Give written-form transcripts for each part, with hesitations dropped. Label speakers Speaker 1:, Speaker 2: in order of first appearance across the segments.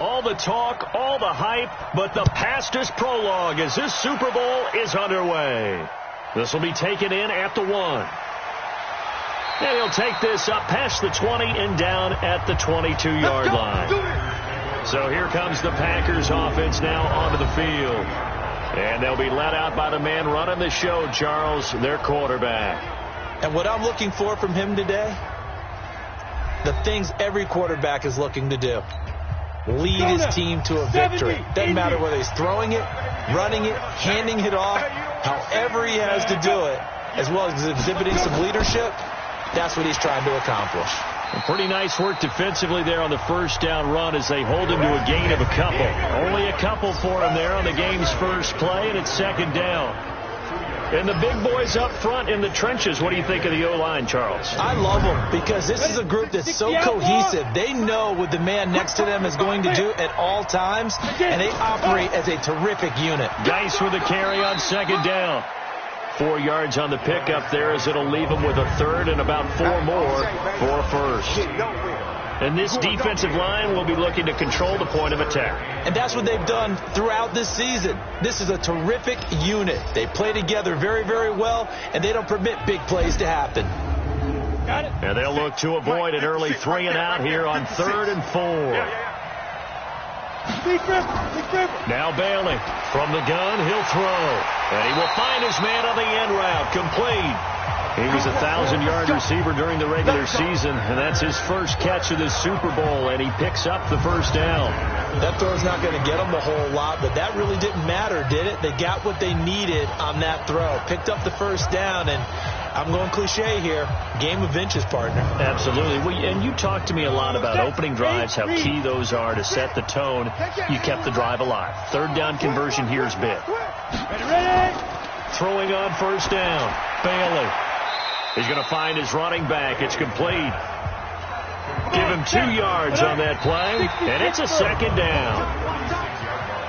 Speaker 1: All the talk, all the hype, but the past is prologue as this Super Bowl is underway. This will be taken in at the 1. And he'll take this up past the 20 and down at the 22-yard line. So here comes the Packers offense now onto the field. And they'll be let out by the man running the show, Charles, their quarterback.
Speaker 2: And what I'm looking for from him today, the things every quarterback is looking to do. Lead his team to a victory. Doesn't matter whether he's throwing it, running it, handing it off, however he has to do it, as well as exhibiting some leadership, that's what he's trying to accomplish.
Speaker 1: Pretty nice work defensively there on the first down run as they hold him to a gain of a couple. Only a couple for him there on the game's first play, and it's second down. And the big boys up front in the trenches, what do you think of the O-line, Charles?
Speaker 2: I love them because this is a group that's so cohesive. They know what the man next to them is going to do at all times, and they operate as a terrific unit.
Speaker 1: Geis with a carry on second down. 4 yards on the pickup there as it'll leave them with a third and about 4 more for first. And this defensive line will be looking to control the point of attack.
Speaker 2: And that's what they've done throughout this season. This is a terrific unit. They play together very, very well, and they don't permit big plays to happen.
Speaker 1: Got it. And they'll look to avoid an early 3 and out here on 3rd and 4. Now Bailey from the gun, he'll throw. And he will find his man on the end route, complete. He was a 1,000-yard receiver during the regular season, and that's his first catch of the Super Bowl, and he picks up the first down.
Speaker 2: That throw's not going to get them a whole lot, but that really didn't matter, did it? They got what they needed on that throw. Picked up the first down, and I'm going cliche here. Game of inches, partner.
Speaker 1: Absolutely. Well, and you talked to me a lot about opening drives, how key those are to set the tone. You kept the drive alive. Third down conversion here is big. Throwing on first down. Bailey. He's going to find his running back. It's complete. Give him 2 yards on that play, and it's a second down.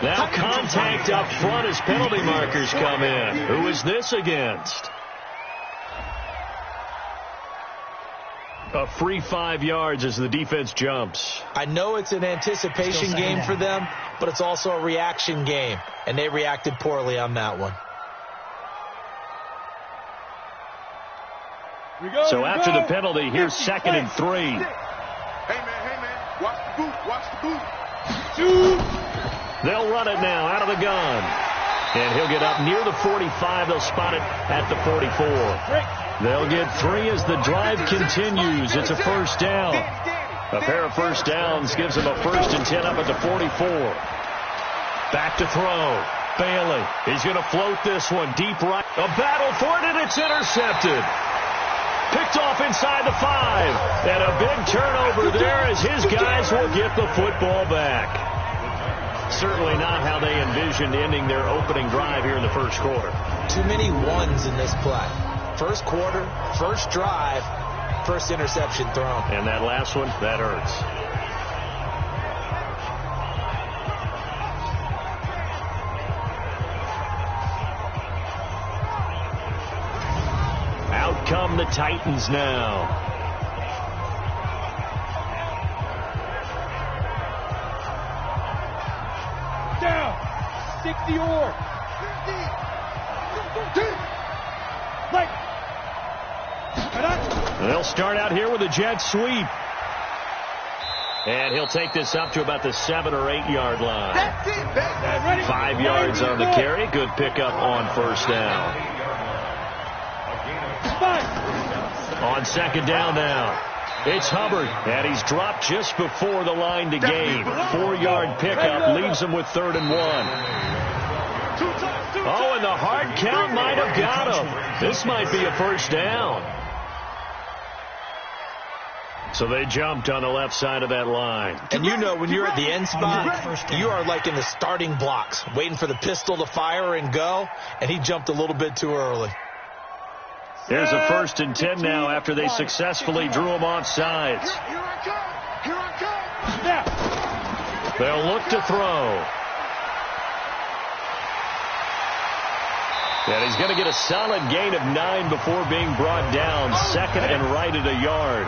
Speaker 1: Now contact up front as penalty markers come in. Who is this against? A free 5 yards as the defense jumps.
Speaker 2: I know it's an anticipation game for them, but it's also a reaction game, and they reacted poorly on that one.
Speaker 1: So after the penalty, here's 2nd and 3.
Speaker 3: Hey, man, watch the boot, watch the boot.
Speaker 1: They'll run it now out of the gun. And he'll get up near the 45. They'll spot it at the 44. They'll get 3 as the drive continues. It's a first down. A pair of first downs gives them a 1st and 10 up at the 44. Back to throw. Bailey. He's going to float this one deep right. A battle for it, and it's intercepted. Picked off inside the 5. And a big turnover there as his guys will get the football back. Certainly not how they envisioned ending their opening drive here in the first quarter.
Speaker 2: Too many ones in this play. First quarter, first drive, first interception thrown.
Speaker 1: And that last one, that hurts. Out come the Titans now.
Speaker 4: Down. 60 or.
Speaker 1: They'll start out here with a jet sweep. And he'll take this up to about the 7 or 8 yard line. 5 yards on the carry. Good pickup on first down. On second down now. It's Hubbard, and he's dropped just before the line to gain. 4-yard pickup leaves him with 3rd and 1. Oh, and the hard count might have got him. This might be a first down. So they jumped on the left side of that line.
Speaker 2: And you know when you're at the end spot, you are like in the starting blocks, waiting for the pistol to fire and go, and he jumped a little bit too early.
Speaker 1: There's a 1st and 10 now after they successfully drew him off sides. They'll look to throw. And he's going to get a solid gain of 9 before being brought down. 2nd and right at a yard.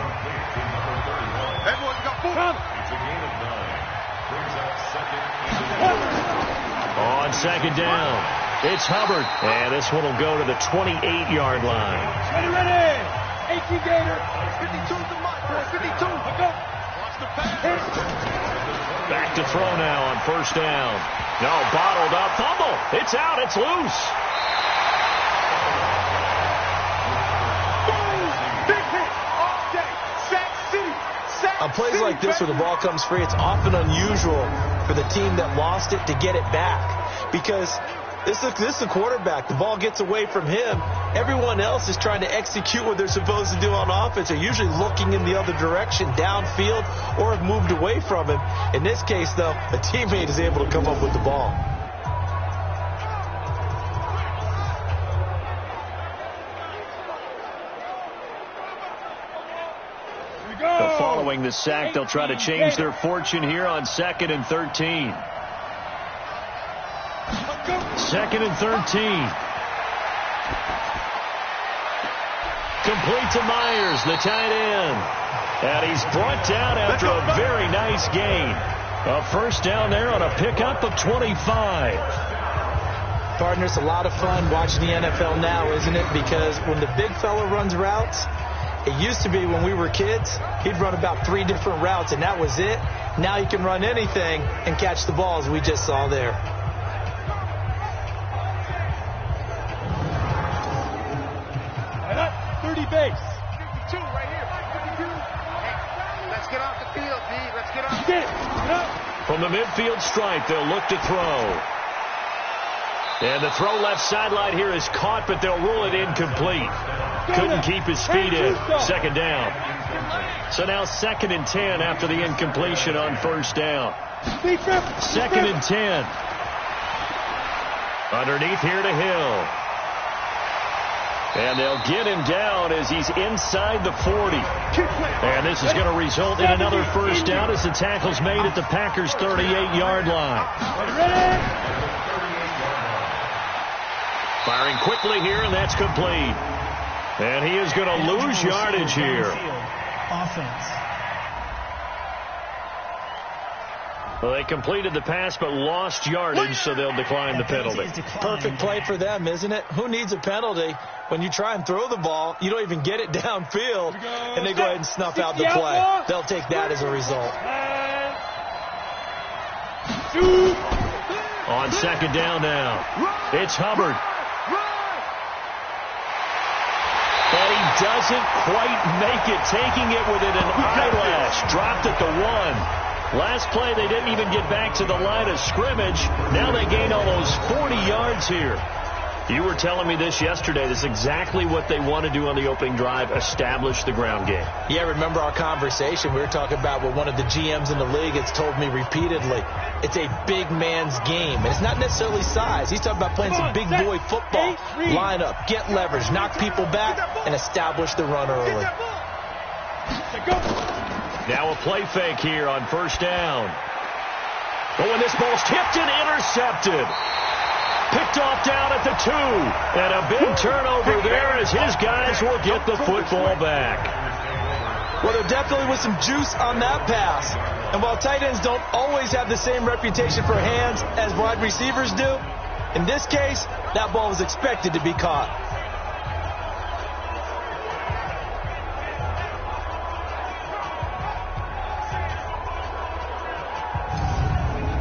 Speaker 1: on second down. It's Hubbard, and this one will go to the 28-yard line.
Speaker 4: Ready. 18 Gator.
Speaker 3: 52 to Mike. 52. Watch the pass.
Speaker 1: Back to throw now on first down. No, bottled up. Fumble. It's out. It's loose.
Speaker 3: Big hit all day. Sack City.
Speaker 2: On plays like this where the ball comes free, it's often unusual for the team that lost it to get it back, because this is the quarterback. The ball gets away from him. Everyone else is trying to execute what they're supposed to do on offense. They're usually looking in the other direction, downfield, or have moved away from him. In this case, though, a teammate is able to come up with the ball.
Speaker 1: Following the sack, they'll try to change their fortune here on 2nd and 13. 2nd and 13. Complete to Myers, the tight end. And he's brought down after a very nice gain. A first down there on a pickup of 25.
Speaker 2: Partner, it's a lot of fun watching the NFL now, isn't it? Because when the big fella runs routes, it used to be when we were kids, he'd run about 3 different routes, and that was it. Now he can run anything and catch the balls we just saw there.
Speaker 4: And up, 30 base.
Speaker 3: 52 right here. 52. Hey, let's get off the field, D. Let's get off.
Speaker 4: Get up.
Speaker 1: From the midfield stripe, they'll look to throw. And the throw left sideline here is caught, but they'll rule it incomplete. Couldn't keep his feet in. Second down. So now 2nd and 10 after the incompletion on first down. 2nd and 10. Underneath here to Hill. And they'll get him down as he's inside the 40. And this is going to result in another first down as the tackle's made at the Packers' 38-yard line. Firing quickly here, and that's complete. And he is going to lose yardage here.
Speaker 5: Offense.
Speaker 1: Well, they completed the pass but lost yardage, so they'll decline the penalty.
Speaker 2: Perfect play for them, isn't it? Who needs a penalty when you try and throw the ball, you don't even get it downfield, and they go ahead and snuff out the play. They'll take that as a result.
Speaker 1: On second down now, it's Hubbard. And he doesn't quite make it, taking it within an eyelash. Dropped at the 1. Last play, they didn't even get back to the line of scrimmage. Now they gain almost 40 yards here. You were telling me this yesterday. This is exactly what they want to do on the opening drive, establish the ground game.
Speaker 2: Yeah, remember our conversation? We were talking about what one of the GMs in the league has told me repeatedly. It's a big man's game. And it's not necessarily size. He's talking about playing some big boy football. Line up, get leverage, knock people back, and establish the run early.
Speaker 1: Now a play fake here on first down. Oh, and this ball's tipped and intercepted. Picked off down at the 2. And a big turnover there as his guys will get the football back.
Speaker 2: Well, there definitely was some juice on that pass. And while tight ends don't always have the same reputation for hands as wide receivers do, in this case, that ball was expected to be caught.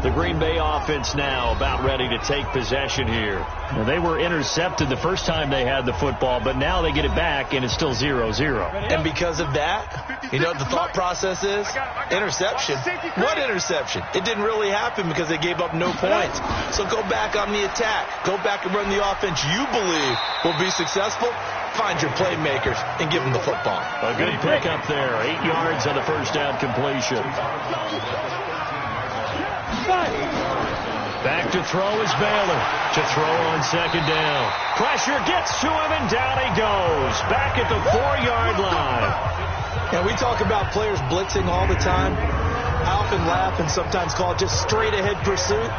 Speaker 1: The Green Bay offense now about ready to take possession here. Now, they were intercepted the first time they had the football, but now they get it back, and it's still 0-0.
Speaker 2: And because of that, you know what the thought process is? Interception. What interception? It didn't really happen because they gave up no points. So go back on the attack. Go back and run the offense you believe will be successful. Find your playmakers and give them the football.
Speaker 1: A good pickup there. 8 yards on the first down completion. Back to throw is Baylor. To throw on second down. Pressure gets to him, and down he goes. Back at the 4-yard line.
Speaker 2: And we talk about players blitzing all the time. I often laugh and sometimes call it just straight-ahead pursuit.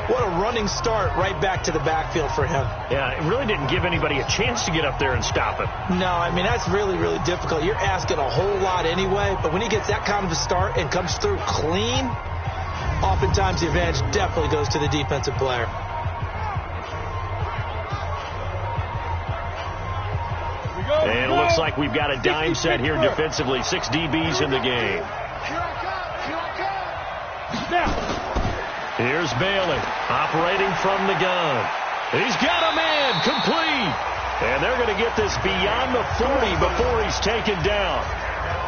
Speaker 2: What a running start right back to the backfield for him.
Speaker 1: Yeah, it really didn't give anybody a chance to get up there and stop it.
Speaker 2: No, I mean, that's really, really difficult. You're asking a whole lot anyway, but when he gets that kind of a start and comes through clean, oftentimes the advantage definitely goes to the defensive player.
Speaker 1: like we've got a dime set here defensively. 6 DBs in the game. Here's Bailey operating from the gun. He's got a man complete. And they're going to get this beyond the 40 before he's taken down.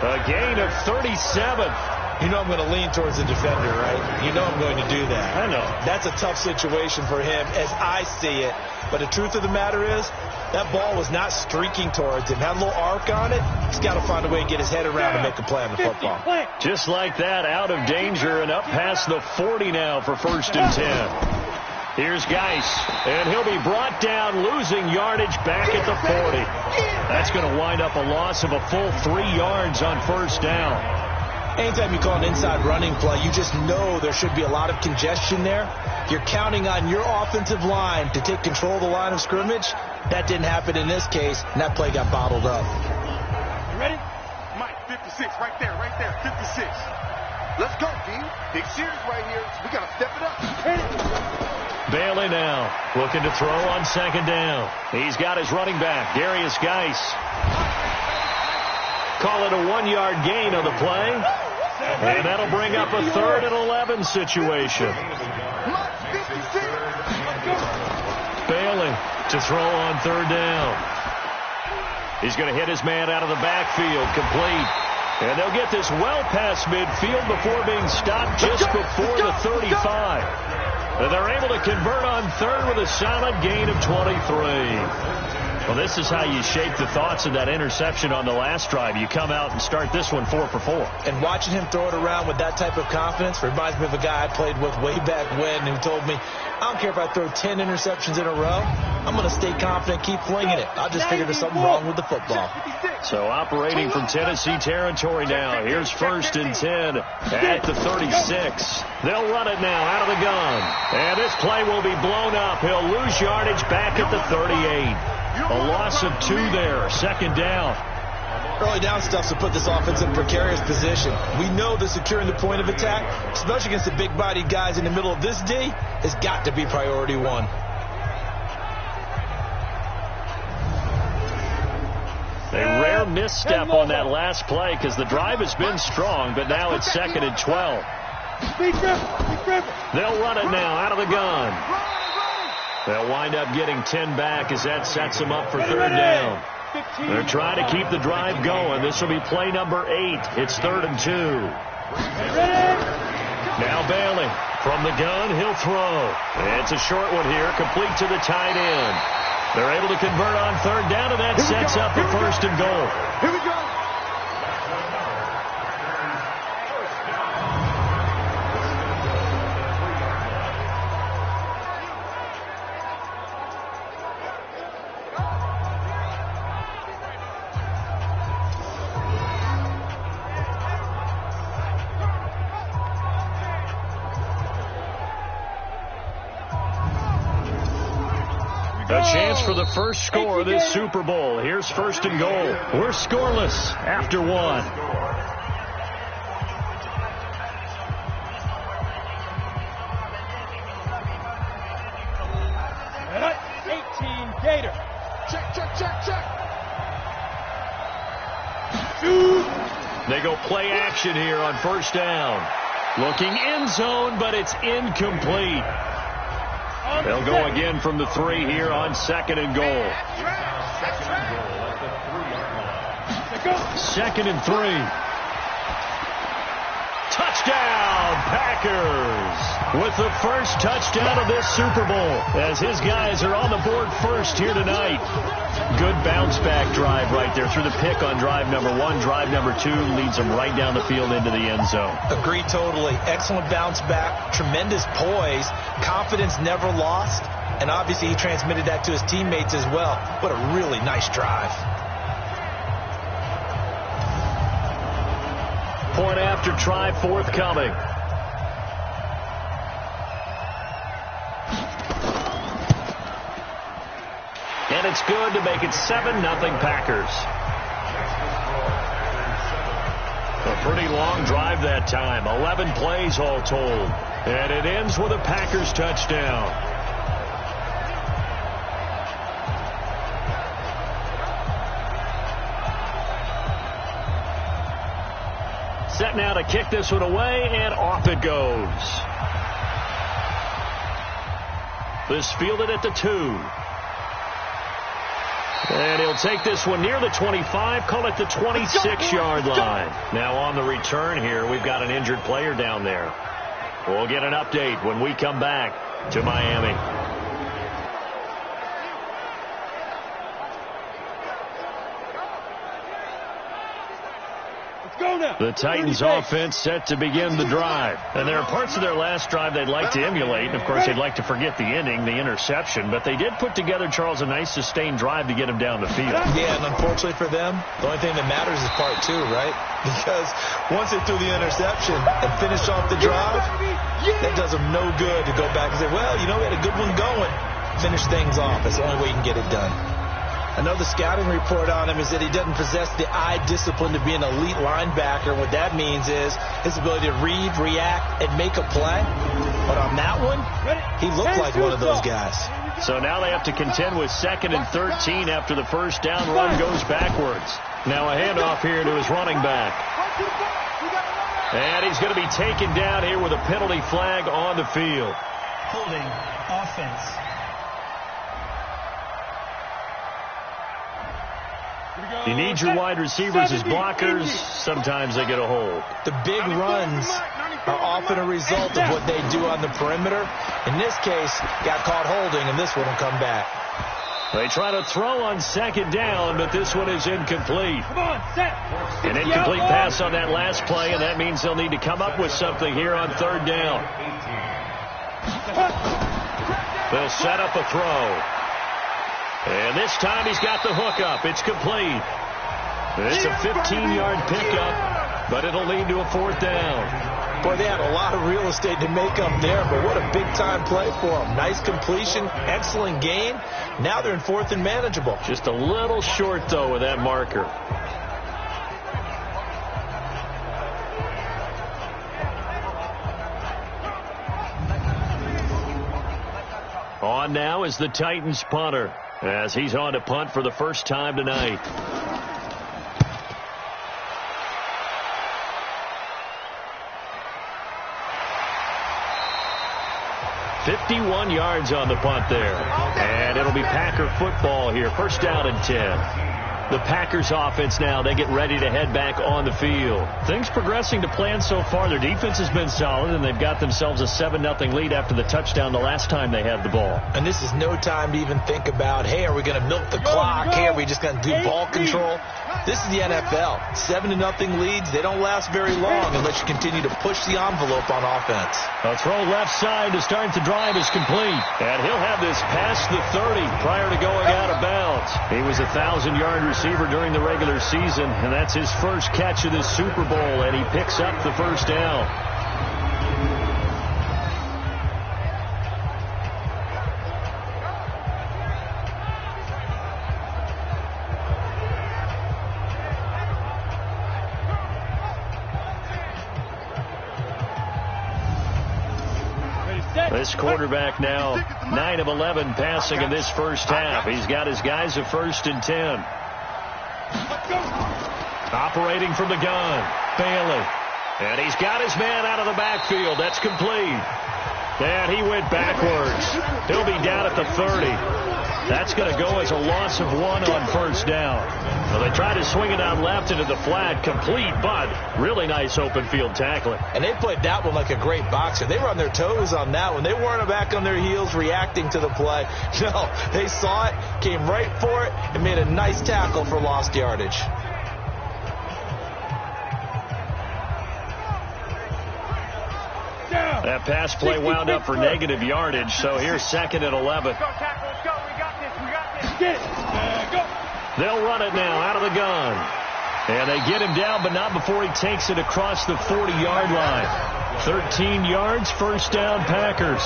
Speaker 1: A gain of 37.
Speaker 2: You know I'm going to lean towards the defender, right? You know I'm going to do that.
Speaker 1: I know.
Speaker 2: That's a tough situation for him as I see it. But the truth of the matter is, that ball was not streaking towards him. Had a little arc on it. He's got to find a way to get his head around and make a play on the football.
Speaker 1: Just like that, out of danger and up past the 40 now for 1st and 10. Here's Geis, and he'll be brought down, losing yardage back at the 40. That's going to wind up a loss of a full 3 yards on 1st down.
Speaker 2: Anytime you call an inside running play, you just know there should be a lot of congestion there. You're counting on your offensive line to take control of the line of scrimmage. That didn't happen in this case, and that play got bottled up.
Speaker 3: You ready? Mike, 56, right there, 56. Let's go, D. Big series right here. We got to step it up.
Speaker 1: Bailey now looking to throw on 2nd down. He's got his running back, Darius Geis. Call it a 1-yard gain on the play. And that'll bring up a 3rd and 11 situation. Bailey to throw on 3rd down. He's going to hit his man out of the backfield, complete. And they'll get this well past midfield before being stopped just before the 35. And they're able to convert on 3rd with a solid gain of 23. Well, this is how you shape the thoughts of that interception on the last drive. You come out and start this one 4 for 4.
Speaker 2: And watching him throw it around with that type of confidence reminds me of a guy I played with way back when who told me, I don't care if I throw 10 interceptions in a row. I'm going to stay confident, keep flinging it. I just figured there's something wrong with the football.
Speaker 1: So operating from Tennessee territory now. Here's 1st and 10 at the 36. They'll run it now out of the gun. And this play will be blown up. He'll lose yardage back at the 38. A loss of 2 there. 2nd down.
Speaker 2: Early down stuff to put this offense in a precarious position. We know that securing the point of attack, especially against the big-bodied guys in the middle of this D, has got to be priority 1.
Speaker 1: A rare misstep on that last play because the drive has been strong, but now it's 2nd and 12. They'll run it now out of the gun. They'll wind up getting 10 back as that sets them up for 3rd down. They're trying to keep the drive going. This will be play number 8. It's 3rd and 2. Now Bailey from the gun. He'll throw. It's a short one here, complete to the tight end. They're able to convert on 3rd down, and that sets up a 1st and goal.
Speaker 3: Here we go.
Speaker 1: A chance for the first score of this Super Bowl. Here's 1st and goal. We're scoreless after 1.
Speaker 4: 18 Gator.
Speaker 3: Check.
Speaker 1: They go play action here on 1st down. Looking end zone, but it's incomplete. They'll go again from the 3 here on 2nd and goal. 2nd and 3. Touchdown, Packers, with the first touchdown of this Super Bowl, as his guys are on the board first here tonight. Good bounce-back drive right there through the pick on drive number 1. Drive number 2 leads them right down the field into the end zone.
Speaker 2: Agree totally. Excellent bounce back, tremendous poise, confidence never lost, and obviously he transmitted that to his teammates as well. What a really nice drive.
Speaker 1: Point after try forthcoming. And it's good to make it 7-0 Packers. A pretty long drive that time. 11 plays all told. And it ends with a Packers touchdown. set now to kick this one away, and off it goes. This fielded at the 2. And he'll take this one near the 25, call it the 26-yard line. Now on the return here, we've got an injured player down there. We'll get an update when we come back to Miami. The Titans offense set to begin the drive. And there are parts of their last drive they'd like to emulate. And, of course, they'd like to forget the ending, the interception. But they did put together, Charles, a nice sustained drive to get him down the field.
Speaker 2: Yeah, and unfortunately for them, the only thing that matters is part 2, right? Because once they threw the interception and finished off the drive, that does them no good to go back and say, well, you know, we had a good one going. Finish things off. That's the only way you can get it done. Another scouting report on him is that he doesn't possess the eye discipline to be an elite linebacker. What that means is his ability to read, react, and make a play. But on that one, he looked like one of those guys.
Speaker 1: So now they have to contend with 2nd and 13 after the first down run goes backwards. Now a handoff here to his running back. And he's going to be taken down here with a penalty flag on the field.
Speaker 5: Holding offense.
Speaker 1: You need your wide receivers as blockers. Sometimes they get a hold.
Speaker 2: The big runs are often a result of what they do on the perimeter. In this case, got caught holding, and this one will come back.
Speaker 1: They try to throw on 2nd down, but this one is incomplete. An incomplete pass on that last play, and that means they'll need to come up with something here on 3rd down. They'll set up a throw. And this time he's got the hook up. It's complete. It's a 15-yard pickup, but it'll lead to a 4th down.
Speaker 2: Boy, they had a lot of real estate to make up there, but what a big-time play for them. Nice completion, excellent gain. Now they're in 4th and manageable.
Speaker 1: Just a little short, though, with that marker. On now is the Titans punter, as he's on to punt for the first time tonight. .51 yards on the punt there. And it'll be Packer football here. First down and 10. The Packers offense now, they get ready to head back on the field. Things progressing to plan so far. Their defense has been solid, and they've got themselves a 7-0 lead after the touchdown the last time they had the ball.
Speaker 2: And this is no time to even think about, hey, are we going to milk the clock? Hey, are we just going to do ball control? This is the NFL. 7-0 leads, they don't last very long unless you continue to push the envelope on offense.
Speaker 1: A throw left side to start the drive is complete. And he'll have this past the 30 prior to going out of bounds. He was a 1,000-yard receiver during the regular season, and that's his first catch of this Super Bowl, and he picks up the first down. This quarterback now 9 of 11 passing in this first half. He's got his guys at 1st and 10. Operating from the gun, Bailey. And he's got his man out of the backfield. That's complete. And he went backwards. He'll be down at the 30. That's going to go as a loss of 1 on first down. Well, they try to swing it out left into the flat, complete, but really nice open field tackling.
Speaker 2: And they played that one like a great boxer. They were on their toes on that one. They weren't back on their heels reacting to the play. No, they saw it, came right for it, and made a nice tackle for lost yardage.
Speaker 1: That pass play wound up for negative yardage, so here's 2nd and 11.
Speaker 3: Let's go, tackle. Let's go. We got this. We got this.
Speaker 4: Go.
Speaker 1: They'll run it now out of the gun. And they get him down, but not before he takes it across the 40-yard line. 13 yards, first down, Packers.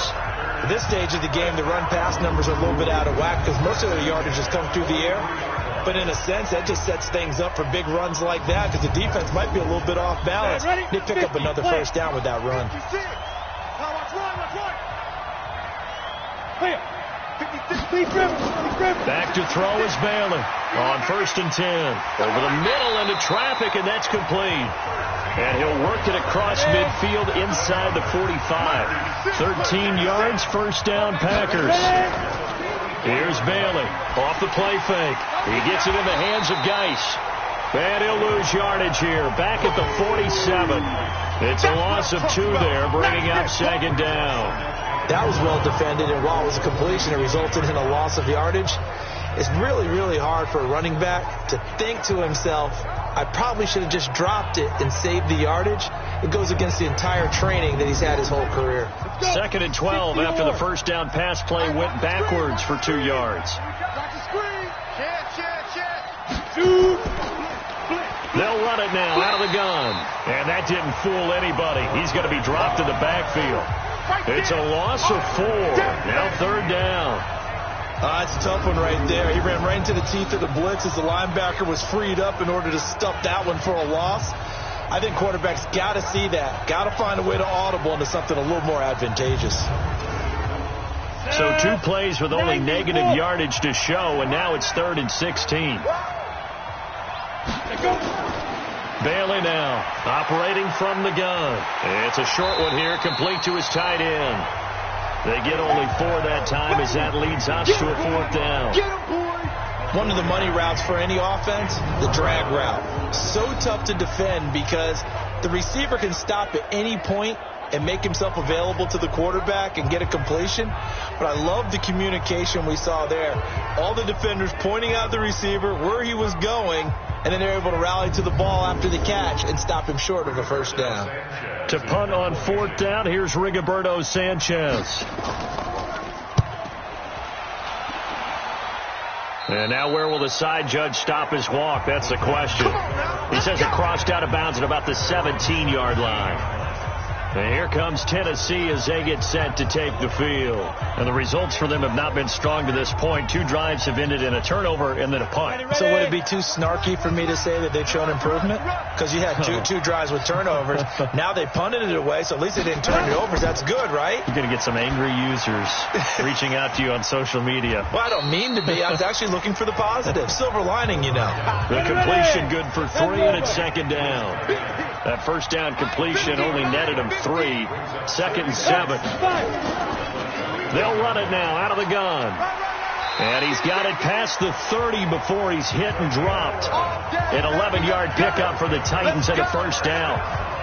Speaker 2: At this stage of the game, the run-pass numbers are a little bit out of whack because most of their yardage has come through the air. But in a sense, that just sets things up for big runs like that because the defense might be a little bit off balance. They pick up another first down with that run.
Speaker 1: Back to throw is Bailey on 1st and 10. Over the middle into traffic, and that's complete. And he'll work it across midfield inside the 45. 13 yards, 1st down, Packers. Here's Bailey off the play fake. He gets it in the hands of Geis. And he'll lose yardage here. Back at the 47. It's a loss of 2 there, bringing up 2nd down.
Speaker 2: That was well defended, and while it was a completion, it resulted in a loss of yardage. It's really, really hard for a running back to think to himself, I probably should have just dropped it and saved the yardage. It goes against the entire training that he's had his whole career.
Speaker 1: 2nd and 12 after the 1st down pass play went backwards for 2 yards. They'll run it now out of the gun. And that didn't fool anybody. He's going to be dropped in the backfield. It's a loss of 4. Now 3rd down.
Speaker 2: It's a tough one right there. He ran right into the teeth of the blitz as the linebacker was freed up in order to stuff that one for a loss. I think quarterbacks got to see that. Got to find a way to audible into something a little more advantageous.
Speaker 1: So 2 plays with only negative yardage to show, and now it's 3rd and 16. Bailey now operating from the gun. It's a short one here, complete to his tight end. They get only 4 that time as that leads us to a 4th down.
Speaker 2: One of the money routes for any offense, the drag route. So tough to defend because the receiver can stop at any point and make himself available to the quarterback and get a completion. But I love the communication we saw there. All the defenders pointing out the receiver, where he was going, and then they're able to rally to the ball after the catch and stop him short of a 1st down.
Speaker 1: To punt on 4th down, here's Rigoberto Sanchez. And now where will the side judge stop his walk? That's the question. He says it crossed out of bounds at about the 17-yard line. And here comes Tennessee as they get set to take the field. And the results for them have not been strong to this point. 2 drives have ended in a turnover and then a punt.
Speaker 2: So would it be too snarky for me to say that they've shown improvement? Because you had two drives with turnovers. Now they punted it away, so at least they didn't turn it over. That's good, right?
Speaker 1: You're going to get some angry users reaching out to you on social media.
Speaker 2: Well, I don't mean to be. I was actually looking for the positive. Silver lining, you know.
Speaker 1: The completion good for 3, and it's 2nd down. That 1st down completion only netted him 3. 2nd and 7. They'll run it now out of the gun. And he's got it past the 30 before he's hit and dropped. An 11-yard pickup for the Titans at a 1st down.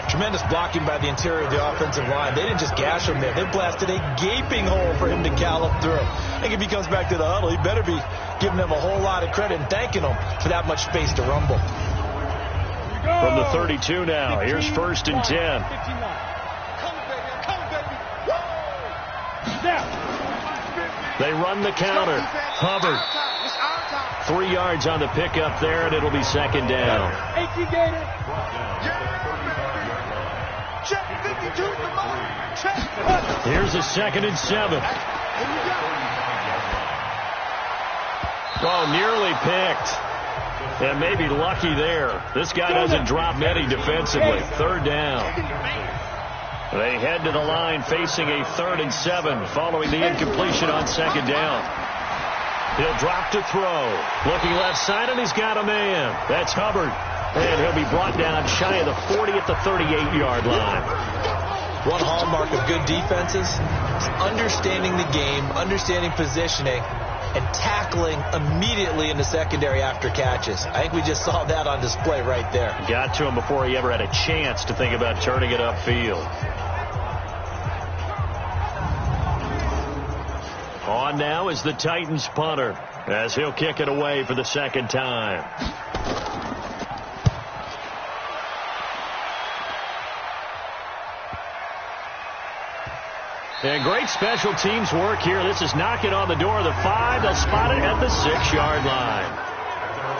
Speaker 2: Tremendous blocking by the interior of the offensive line. They didn't just gash him there. They blasted a gaping hole for him to gallop through. I think if he comes back to the huddle, he better be giving them a whole lot of credit and thanking them for that much space to rumble.
Speaker 1: From the 32 now, here's 1st and 10. They run the counter. Hubbard. 3 yards on the pickup there, and it'll be 2nd down. Here's a 2nd and 7. Oh, nearly picked. And maybe lucky there. This guy doesn't drop many defensively. 3rd down. They head to the line facing a 3rd and 7 following the incompletion on 2nd down. He'll drop to throw. Looking left side, and he's got a man. That's Hubbard. And he'll be brought down shy of the 40 at the 38-yard line.
Speaker 2: One hallmark of good defenses is understanding the game, understanding positioning, and tackling immediately in the secondary after catches. I think we just saw that on display right there.
Speaker 1: Got to him before he ever had a chance to think about turning it upfield. On now is the Titans punter as he'll kick it away for the 2nd time. And great special teams work here. This is knocking on the door of the 5. They'll spot it at the 6-yard line.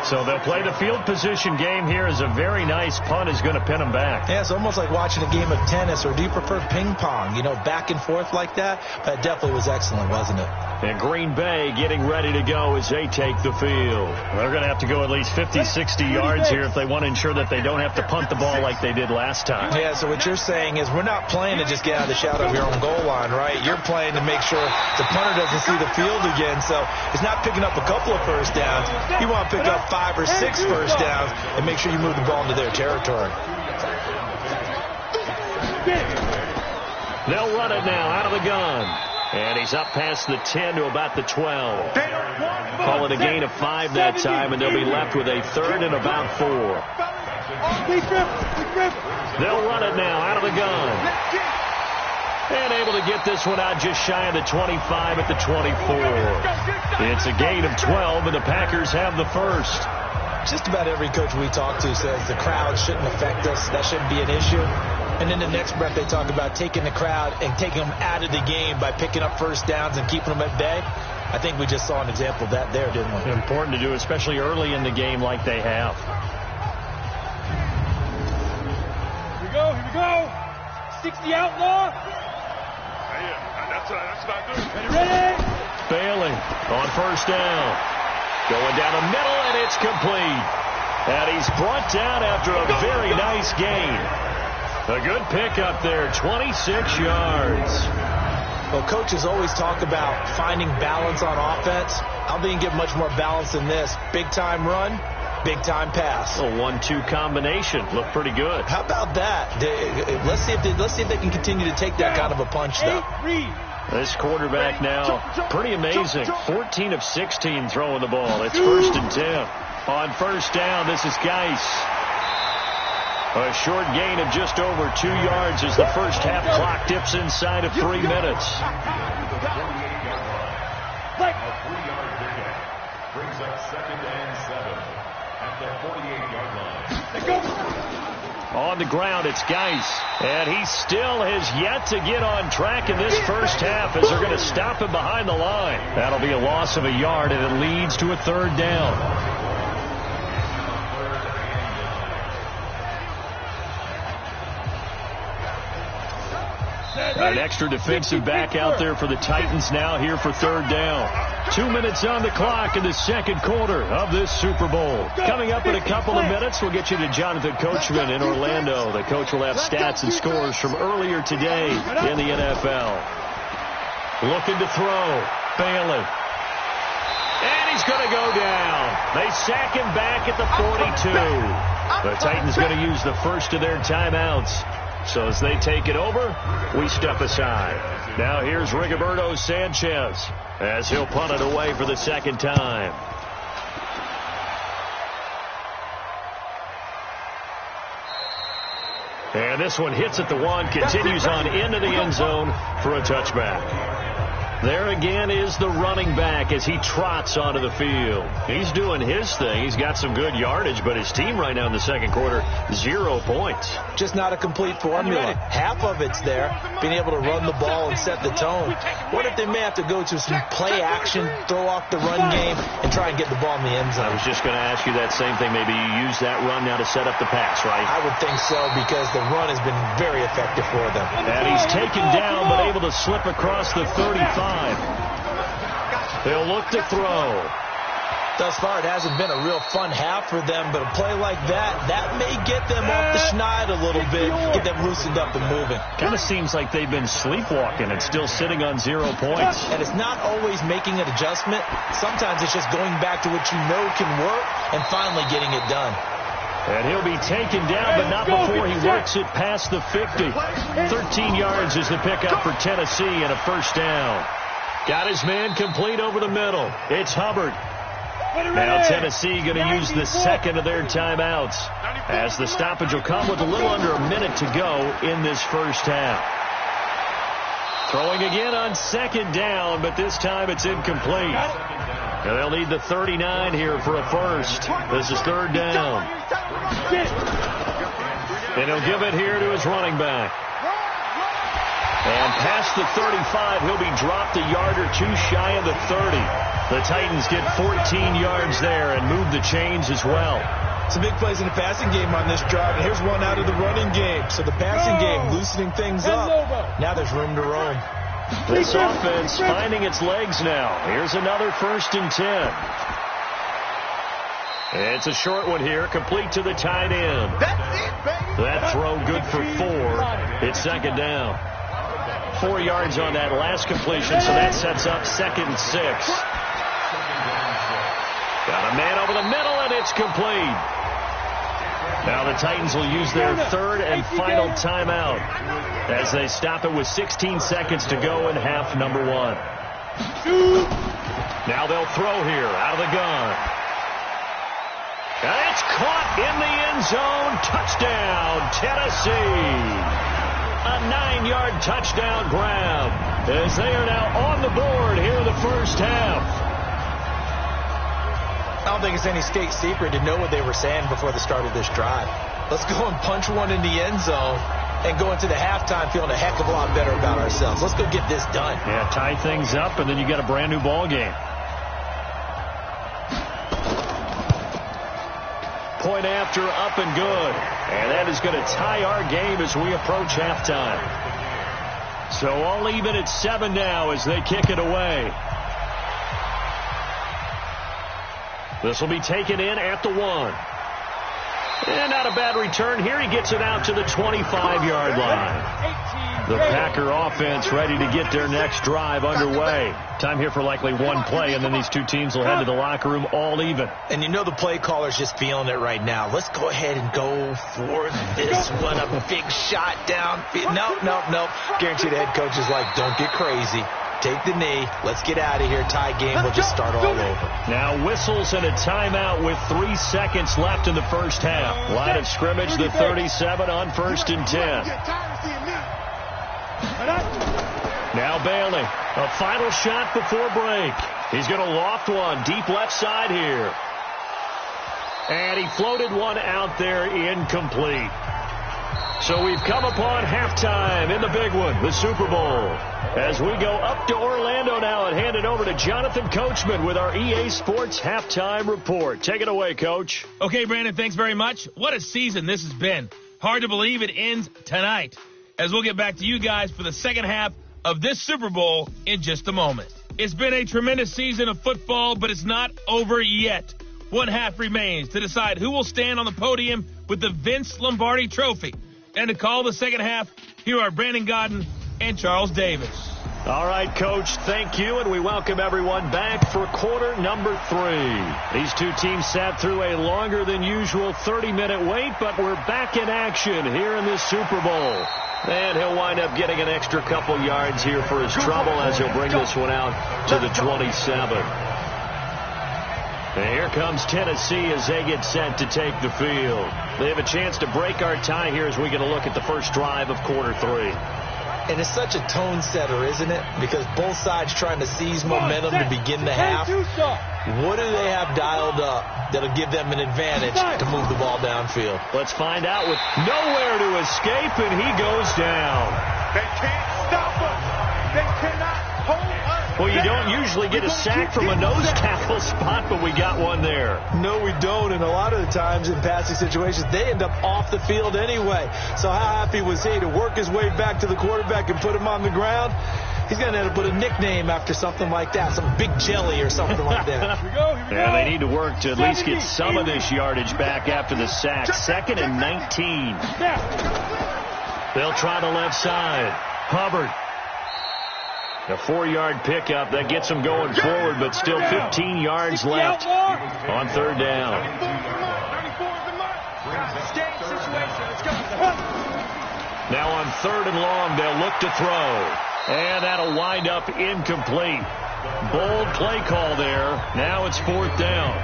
Speaker 1: So they'll play the field position game here as a very nice punt is going to pin them back.
Speaker 2: Yeah, it's almost like watching a game of tennis, or do you prefer ping pong? You know, back and forth like that? That definitely was excellent, wasn't it?
Speaker 1: And Green Bay getting ready to go as they take the field. They're going to have to go at least 50, 60 yards here if they want to ensure that they don't have to punt the ball like they did last time.
Speaker 2: Yeah, so what you're saying is we're not playing to just get out of the shadow of your own goal line, right? You're playing to make sure the punter doesn't see the field again. So it's not picking up a couple of first downs. You want to pick up 5 or 6 first downs and make sure you move the ball into their territory.
Speaker 1: They'll run it now out of the gun. And he's up past the 10 to about the 12. Call it a gain of 5 that time, and they'll be left with a 3rd and about 4. They'll run it now out of the gun. And able to get this one out just shy of the 25 at the 24. It's a gain of 12, and the Packers have the first.
Speaker 2: Just about every coach we talk to says the crowd shouldn't affect us. That shouldn't be an issue. And in the next breath, they talk about taking the crowd and taking them out of the game by picking up first downs and keeping them at bay. I think we just saw an example of that there, didn't we?
Speaker 1: Important to do, especially early in the game like they have.
Speaker 4: Here we go. 60 outlaw.
Speaker 3: That's what I do.
Speaker 4: Ready?
Speaker 1: Bailey on first down. Going down the middle, and it's complete. And he's brought down after a very nice gain. A good pick up there, 26 yards.
Speaker 2: Well, coaches always talk about finding balance on offense. I didn't get much more balance than this. Big-time run, big-time pass.
Speaker 1: A 1-2 combination. Looked pretty good.
Speaker 2: How about that? Let's see if they can continue to take that kind of a punch, though.
Speaker 1: This quarterback now, pretty amazing. 14 of 16 throwing the ball. It's 1st and 10. On first down, this is Geis. A short gain of just over 2 yards as the first half clock dips inside of 3 minutes.
Speaker 3: A 3-yard pickup brings up 2nd and 7 at the 48-yard line.
Speaker 1: On the ground, it's Geis. And he still has yet to get on track in this first half as they're going to stop him behind the line. That'll be a loss of a yard, and it leads to a 3rd down. An extra defensive back out there for the Titans now here for 3rd down. 2 minutes on the clock in the second quarter of this Super Bowl. Coming up in a couple of minutes, we'll get you to Jonathan Coachman in Orlando. The coach will have stats and scores from earlier today in the NFL. Looking to throw. Bailey. And he's going to go down. They sack him back at the 42. The Titans going to use the first of their timeouts. So as they take it over, we step aside. Now here's Rigoberto Sanchez as he'll punt it away for the 2nd time. And this one hits at the 1, continues on into the end zone for a touchback. There again is the running back as he trots onto the field. He's doing his thing. He's got some good yardage, but his team right now in the second quarter, 0 points.
Speaker 2: Just not a complete formula. Half of it's there, being able to run the ball and set the tone. What if they may have to go to some play action, throw off the run game, and try and get the ball in the end zone?
Speaker 1: I was just going to ask you that same thing. Maybe you use that run now to set up the pass, right?
Speaker 2: I would think so, because the run has been very effective for them.
Speaker 1: And he's taken down, but able to slip across the 35. They'll look to throw.
Speaker 2: Thus far, it hasn't been a real fun half for them, but a play like that may get them off the schneid a little bit, get them loosened up and moving.
Speaker 1: Kind of seems like they've been sleepwalking and still sitting on 0 points.
Speaker 2: And it's not always making an adjustment. Sometimes it's just going back to what you know can work and finally getting it done.
Speaker 1: And he'll be taken down, but not before he works it past the 50. 13 yards is the pickup for Tennessee and a first down. Got his man complete over the middle. It's Hubbard. Now Tennessee going to use the second of their timeouts as the stoppage will come with a little under a minute to go in this first half. Throwing again on 2nd down, but this time it's incomplete. And they'll need the 39 here for a first. This is 3rd down. And he'll give it here to his running back. And past the 35, he'll be dropped a yard or two shy of the 30. The Titans get 14 yards there and move the chains as well.
Speaker 2: Some big plays in the passing game on this drive, and here's one out of the running game. So the passing game loosening things up. Now there's room to roam.
Speaker 1: This offense finding its legs now. Here's another 1st and 10. It's a short one here, complete to the tight end.
Speaker 3: That's it, baby.
Speaker 1: That throw good for 4. It's 2nd down. 4 yards on that last completion, so that sets up 2nd and 6. Got a man over the middle, and it's complete. Now the Titans will use their 3rd and final timeout as they stop it with 16 seconds to go in half number 1. Now they'll throw here out of the gun. And it's caught in the end zone. Touchdown, Tennessee. A 9-yard touchdown grab as they are now on the board here in the first half.
Speaker 2: I don't think it's any state secret to know what they were saying before the start of this drive. Let's go and punch one in the end zone and go into the halftime feeling a heck of a lot better about ourselves. Let's go get this done.
Speaker 1: Yeah, tie things up, and then you got a brand new ball game. Point after, up and good. And that is going to tie our game as we approach halftime. So all even at 7 now as they kick it away. This will be taken in at the 1. And not a bad return here. He gets it out to the 25-yard line. The Packer offense ready to get their next drive underway. Time here for likely one play, and then these two teams will head to the locker room all even.
Speaker 2: And you know the play caller's just feeling it right now. Let's go ahead and go for this one. A big shot downfield. Nope. Guarantee the head coach is like, don't get crazy. Take the knee. Let's get out of here. Tie game. We'll just start all over.
Speaker 1: Now whistles and a timeout with 3 seconds left in the first half. Line of scrimmage, the 37 on 1st and 10. Now Bailey. A final shot before break. He's going to loft one deep left side here. And he floated one out there incomplete. So we've come upon halftime in the big one, the Super Bowl. As we go up to Orlando now and hand it over to Jonathan Coachman with our EA Sports Halftime Report. Take it away, Coach.
Speaker 6: Okay, Brandon, thanks very much. What a season this has been. Hard to believe it ends tonight. As we'll get back to you guys for the second half of this Super Bowl in just a moment. It's been a tremendous season of football, but it's not over yet. One half remains to decide who will stand on the podium with the Vince Lombardi Trophy. And to call the second half, here are Brandon Godden and Charles Davis.
Speaker 1: All right, Coach, thank you, and we welcome everyone back for quarter number 3. These two teams sat through a longer than usual 30-minute wait, but we're back in action here in this Super Bowl. And he'll wind up getting an extra couple yards here for his trouble as he'll bring this one out to the 27. And here comes Tennessee as they get set to take the field. They have a chance to break our tie here as we get a look at the first drive of quarter 3.
Speaker 2: And it's such a tone setter, isn't it? Because both sides trying to seize momentum to begin the half. What do they have dialed up that'll give them an advantage to move the ball downfield?
Speaker 1: Let's find out with nowhere to escape, and he goes down.
Speaker 3: They can't stop us. They cannot hold us.
Speaker 1: Well, you don't usually get a sack from a nose tackle spot, but we got one there.
Speaker 2: No, we don't. And a lot of the times in passing situations, they end up off the field anyway. So how happy was he to work his way back to the quarterback and put him on the ground? He's going to have to put a nickname after something like that, some big jelly or something like that.
Speaker 4: Here we go.
Speaker 1: Yeah, they need to work to at least get some of this yardage back after the sack. 2nd and 19. They'll try the left side. Hubbard. A 4-yard pickup that gets them going forward, but still 15 yards left on 3rd down. Now on 3rd and long, they'll look to throw. And that'll wind up incomplete. Bold play call there. Now it's 4th down.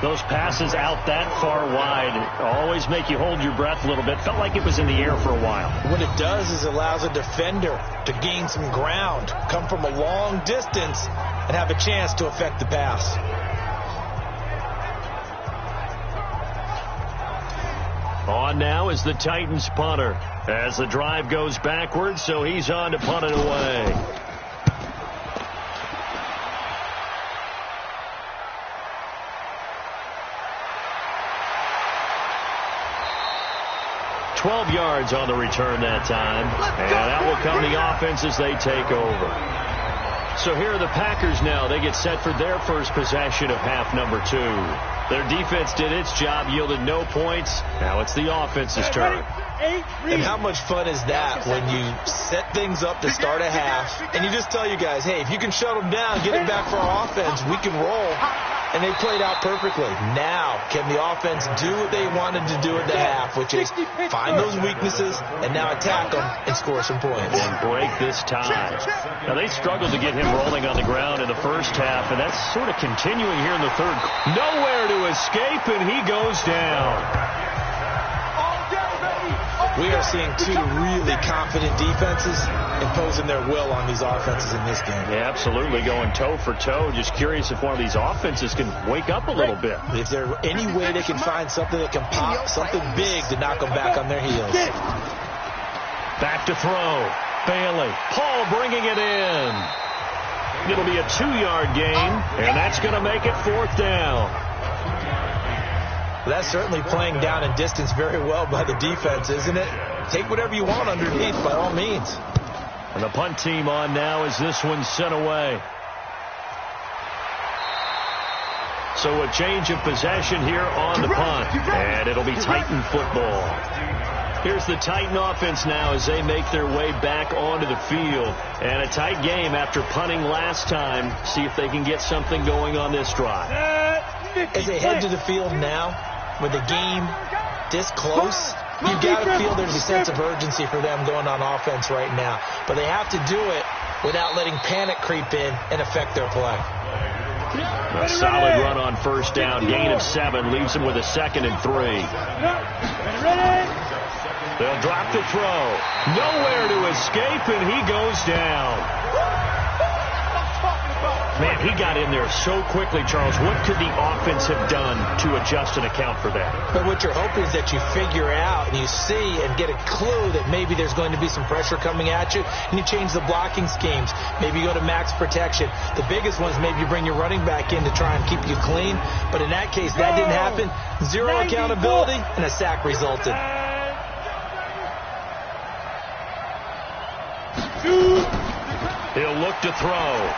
Speaker 1: Those passes out that far wide always make you hold your breath a little bit. Felt like it was in the air for a while.
Speaker 2: What it does is it allows a defender to gain some ground, come from a long distance, and have a chance to affect the pass.
Speaker 1: On now is the Titans punter as the drive goes backwards, so he's on to punt it away. $12 yards on the return that time, and out will come the offense as they take over. So here are the Packers now. They get set for their first possession of half number 2. Their defense did its job, yielded no points. Now it's the offense's turn.
Speaker 2: And how much fun is that when you set things up to start a half, and you just tell you guys, hey, if you can shut them down, get it back for our offense, we can roll. And they played out perfectly. Now, can the offense do what they wanted to do at the half, which is find those weaknesses and now attack them and score some points.
Speaker 1: And break this tie. Now, they struggled to get him rolling on the ground in the first half, and that's sort of continuing here in the third. Nowhere to escape, and he goes down.
Speaker 2: We are seeing two really confident defenses imposing their will on these offenses in this game.
Speaker 1: Yeah, absolutely, going toe for toe. Just curious if one of these offenses can wake up a little bit.
Speaker 2: If there's any way they can find something that can pop, something big to knock them back on their heels.
Speaker 1: Back to throw. Bailey. Paul bringing it in. It'll be a 2-yard gain, and that's going to make it 4th down.
Speaker 2: That's certainly playing down and distance very well by the defense, isn't it? Take whatever you want underneath, by all means.
Speaker 1: And the punt team on now as this one's sent away. So a change of possession here on the punt, and it'll be Titan football. Here's the Titan offense now as they make their way back onto the field. And a tight game after punting last time. See if they can get something going on this drive.
Speaker 2: As they head to the field now, with the game this close, you've got to feel there's a sense of urgency for them going on offense right now. But they have to do it without letting panic creep in and affect their play.
Speaker 1: A solid run on first down. Gain of 7 leaves them with a 2nd and 3. They'll drop the throw. Nowhere to escape, and he goes down. Man, he got in there so quickly, Charles. What could the offense have done to adjust and account for that?
Speaker 2: But what you're hoping is that you figure out and you see and get a clue that maybe there's going to be some pressure coming at you, and you change the blocking schemes. Maybe you go to max protection. The biggest ones, maybe you bring your running back in to try and keep you clean. But in that case, that didn't happen. 0 accountability, and a sack resulted.
Speaker 1: He'll look to throw.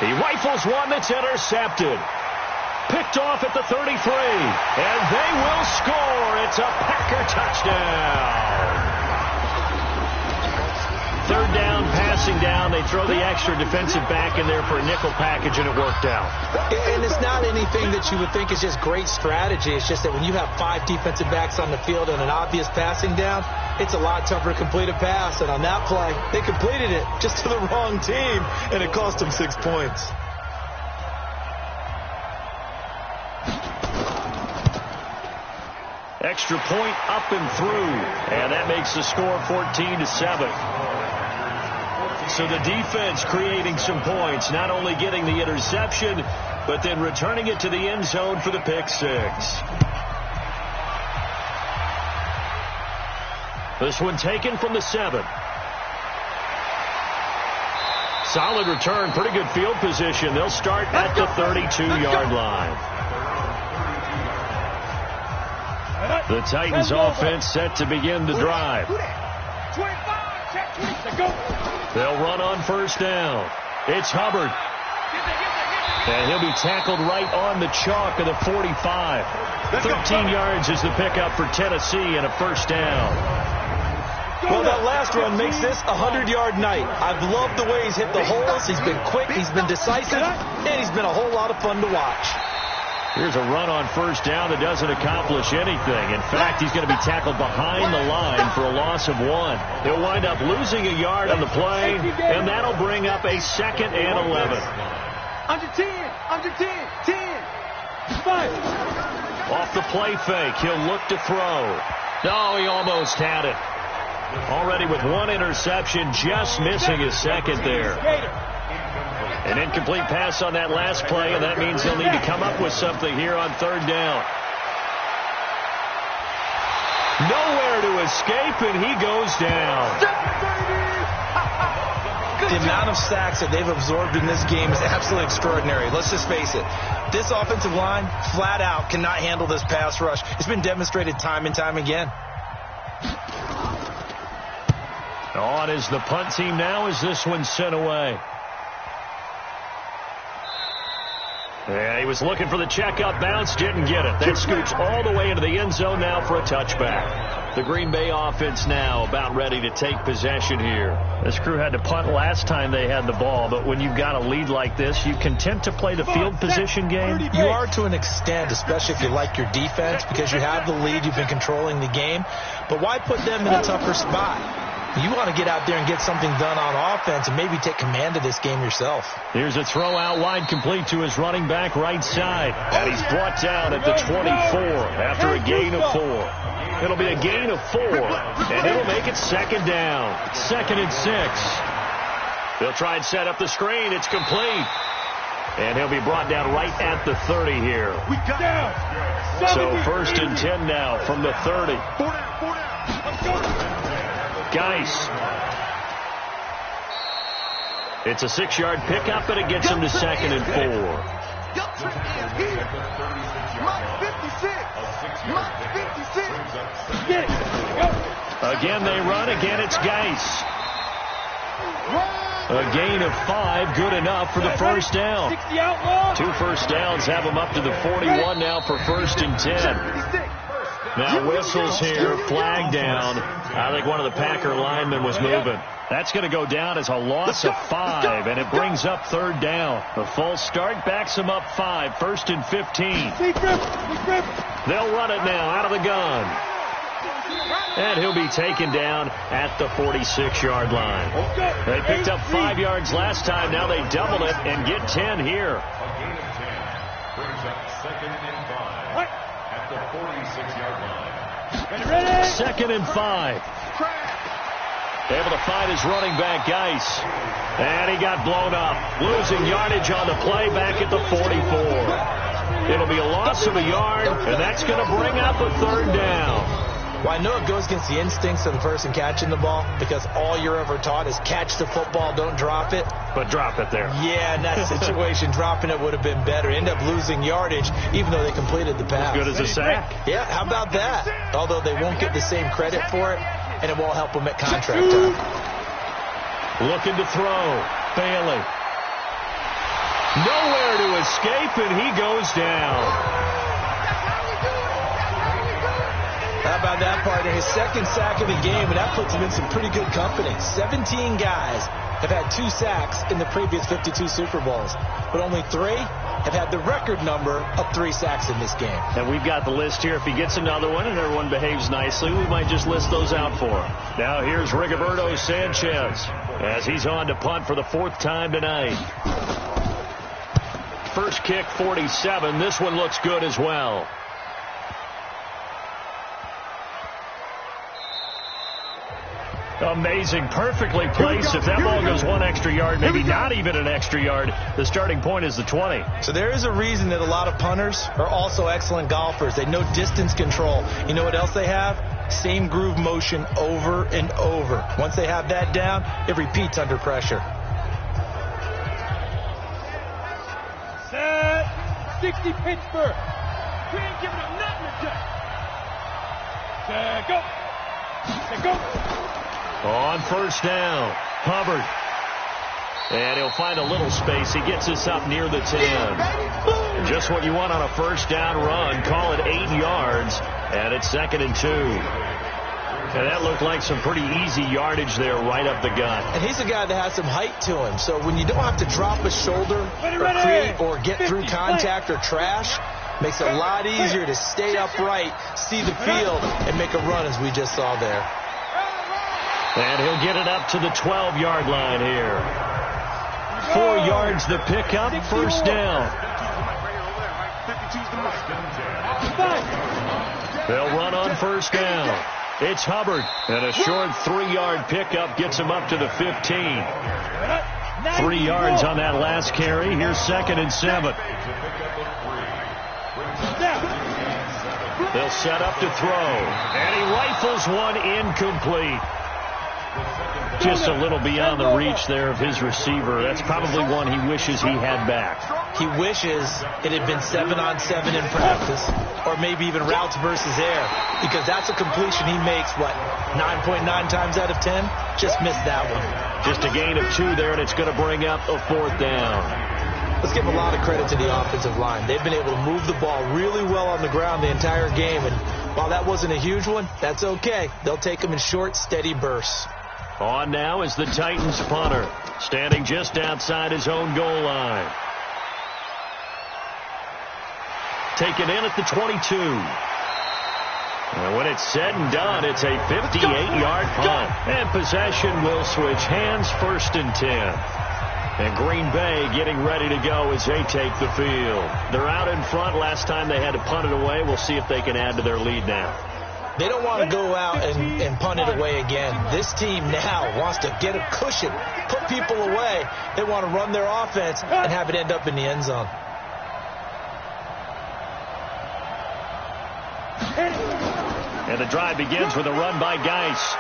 Speaker 1: He rifles one that's intercepted. Picked off at the 33. And they will score. It's a Packer touchdown. 3rd down, passing down. They throw the extra defensive back in there for a nickel package, and it worked out.
Speaker 2: And it's not anything that you would think is just great strategy. It's just that when you have 5 defensive backs on the field and an obvious passing down, it's a lot tougher to complete a pass. And on that play, they completed it just to the wrong team, and it cost them 6 points.
Speaker 1: Extra point up and through, and that makes the score 14-7. So the defense creating some points, not only getting the interception, but then returning it to the end zone for the pick 6. This one taken from the 7. Solid return, pretty good field position. They'll start at the 32-yard line. The Titans offense set to begin the drive. They'll run on first down. It's Hubbard. And he'll be tackled right on the chalk of the 45. 13 yards is the pickup for Tennessee and a first down.
Speaker 2: Well, that last run makes this a 100-yard night. I've loved the way he's hit the holes. He's been quick, he's been decisive, and he's been a whole lot of fun to watch.
Speaker 1: Here's a run on first down that doesn't accomplish anything. In fact, he's going to be tackled behind the line for a loss of 1. He'll wind up losing a yard on the play, and that'll bring up a 2nd and 11.
Speaker 4: Under 10, 10, 5.
Speaker 1: Off the play fake, he'll look to throw. No, he almost had it. Already with 1 interception, just missing his 2nd there. An incomplete pass on that last play, and that means they'll need to come up with something here on 3rd down. Nowhere to escape, and he goes down.
Speaker 2: The amount of sacks that they've absorbed in this game is absolutely extraordinary. Let's just face it. This offensive line, flat out, cannot handle this pass rush. It's been demonstrated time and time again.
Speaker 1: On is the punt team now as this one's sent away. Yeah, he was looking for the checkup bounce, didn't get it. That scoots all the way into the end zone now for a touchback. The Green Bay offense now about ready to take possession here. This crew had to punt last time they had the ball, but when you've got a lead like this, you content to play the field position game?
Speaker 2: You are to an extent, especially if you like your defense, because you have the lead, you've been controlling the game. But why put them in a tougher spot? You want to get out there and get something done on offense and maybe take command of this game yourself.
Speaker 1: Here's a throw out wide complete to his running back right side. And he's brought down at the 24 after a gain of 4. It'll be a gain of 4, and it'll make it second down. 2nd and 6. They'll try and set up the screen. It's complete. And he'll be brought down right at the 30 here. So 1st and 10 now from the 30. Geis. It's a 6-yard pickup, and it gets him to 2nd and 4. Again, they run. Again, it's Geis. A gain of 5, good enough for the first down. 2 first downs have him up to the 41 now for 1st and 10. Now whistles here, flag down. I think one of the Packer linemen was moving. That's going to go down as a loss of 5, and it brings up 3rd down. The false start backs him up 5, 1st and 15. They'll run it now out of the gun. And he'll be taken down at the 46-yard line. They picked up 5 yards last time. Now they double it and get 10 here.
Speaker 4: At the 46-yard line.
Speaker 1: 2nd and 5. Able to find his running back, Geis. And he got blown up. Losing yardage on the play back at the 44. It'll be a loss of a yard, and that's going to bring up a 3rd down.
Speaker 2: Well, I know it goes against the instincts of the person catching the ball because all you're ever taught is catch the football, don't drop it.
Speaker 1: But drop it there.
Speaker 2: Yeah, in that situation, dropping it would have been better. End up losing yardage, even though they completed the pass.
Speaker 1: As good as a sack.
Speaker 2: Yeah, how about that? Although they won't get the same credit for it, and it won't help them at contract time.
Speaker 1: Looking to throw. Bailey. Nowhere to escape, and he goes down.
Speaker 2: How about that, partner? His 2nd sack of the game, and that puts him in some pretty good company. 17 guys have had 2 sacks in the previous 52 Super Bowls, but only 3 have had the record number of 3 sacks in this game.
Speaker 1: And we've got the list here. If he gets another one and everyone behaves nicely, we might just list those out for him. Now here's Rigoberto Sanchez as he's on to punt for the 4th time tonight. First kick, 47. This one looks good as well. Amazing, perfectly placed. If that ball goes 1 extra yard, maybe not even an extra yard, the starting point is the 20.
Speaker 2: So there is a reason that a lot of punters are also excellent golfers. They know distance control. You know what else they have? Same groove motion over and over. Once they have that down, it repeats under pressure.
Speaker 4: Set. 60 Pittsburgh. We ain't giving up nothing today. Set, go. Set, go.
Speaker 1: On 1st down, Hubbard. And he'll find a little space. He gets us up near the 10. Just what you want on a 1st down run. Call it 8 yards. And it's 2nd and 2. And that looked like some pretty easy yardage there right up the gut.
Speaker 2: And he's a guy that has some height to him. So when you don't have to drop a shoulder or create or get through contact or trash, makes it a lot easier to stay upright, see the field, and make a run as we just saw there.
Speaker 1: And he'll get it up to the 12-yard line here. 4 yards the pickup, 1st down. They'll run on 1st down. It's Hubbard. And a short 3-yard pickup gets him up to the 15. 3 yards on that last carry. Here's 2nd and 7. They'll set up to throw. And he rifles one incomplete. Just a little beyond the reach there of his receiver. That's probably one he wishes he had back.
Speaker 2: He wishes it had been 7-on-7 in practice, or maybe even routes versus air, because that's a completion he makes, 9.9 times out of 10? Just missed that one.
Speaker 1: Just a gain of 2 there, and it's going to bring up a 4th down.
Speaker 2: Let's give a lot of credit to the offensive line. They've been able to move the ball really well on the ground the entire game, and while that wasn't a huge one, that's okay. They'll take them in short, steady bursts.
Speaker 1: On now is the Titans punter, standing just outside his own goal line. Taken in at the 22. And when it's said and done, it's a 58-yard punt. And possession will switch hands, 1st and 10. And Green Bay getting ready to go as they take the field. They're out in front. Last time they had to punt it away. We'll see if they can add to their lead now.
Speaker 2: They don't want to go out and punt it away again. This team now wants to get a cushion, put people away. They want to run their offense and have it end up in the end zone.
Speaker 1: And the drive begins with a run by Geis.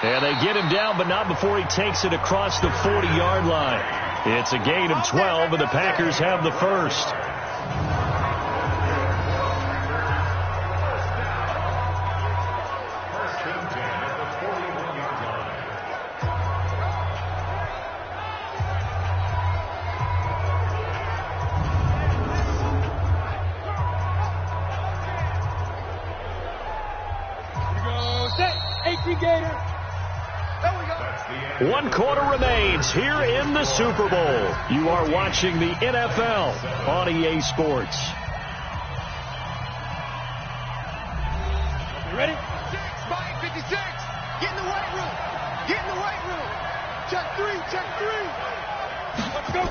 Speaker 1: And they get him down, but not before he takes it across the 40-yard line. It's a gain of 12, and the Packers have the first. One quarter remains here in the Super Bowl. You are watching the NFL on EA Sports.
Speaker 4: You ready?
Speaker 3: 56. Get in the weight room. Get in the weight room. Check 3. Check 3.
Speaker 4: Let's go.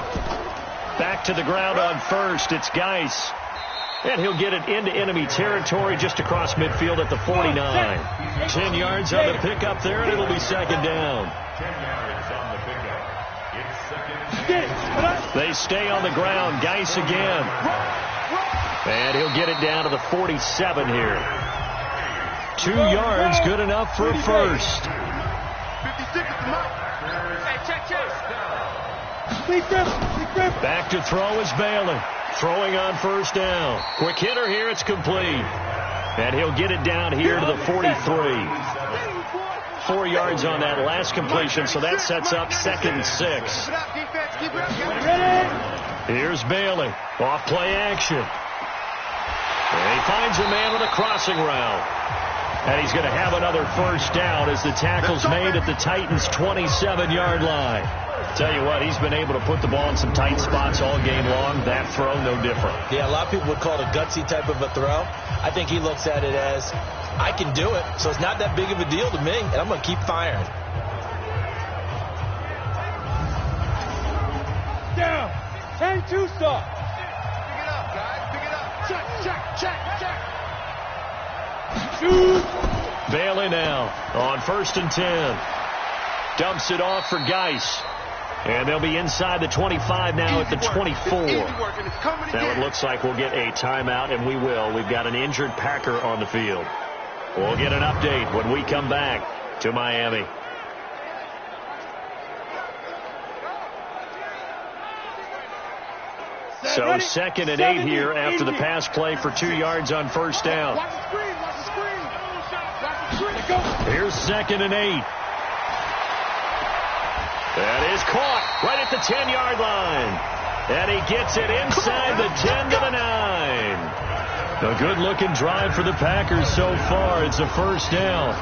Speaker 1: Back to the ground on first. It's Geis. And he'll get it into enemy territory just across midfield at the 49. 10 yards on the pickup there, and it'll be 2nd down.
Speaker 3: 10 yards on the pickup. It's 2nd down.
Speaker 1: They stay on the ground. Geis again. And he'll get it down to the 47 here. 2 yards, good enough for a first.
Speaker 3: 56 at the mark. Hey, check.
Speaker 1: Back to throw is Bailey. Throwing on 1st down. Quick hitter here, it's complete. And he'll get it down here to the 43. 4 yards on that last completion, so that sets up 2nd and 6. Here's Bailey. Off play action. And he finds a man with a crossing route. And he's going to have another 1st down as the tackle's made at the Titans' 27-yard line. Tell you what, he's been able to put the ball in some tight spots all game long. That throw, no different.
Speaker 2: Yeah, a lot of people would call it a gutsy type of a throw. I think he looks at it as, I can do it, so it's not that big of a deal to me, and I'm going to keep firing.
Speaker 4: Down. 10-2 stop.
Speaker 3: Pick it up, guys. Pick it up. Check.
Speaker 4: Shoot.
Speaker 1: Bailey now on 1st and 10. Dumps it off for Geis. And they'll be inside the 25 now at the 24. Now it looks like we'll get a timeout, and we will. We've got an injured Packer on the field. We'll get an update when we come back to Miami. So 2nd and 8 here after the pass play for 2 yards on 1st down. Here's 2nd and 8. That is caught right at the 10-yard line. And he gets it inside the 10 to the 9. A good-looking drive for the Packers so far. It's a 1st down.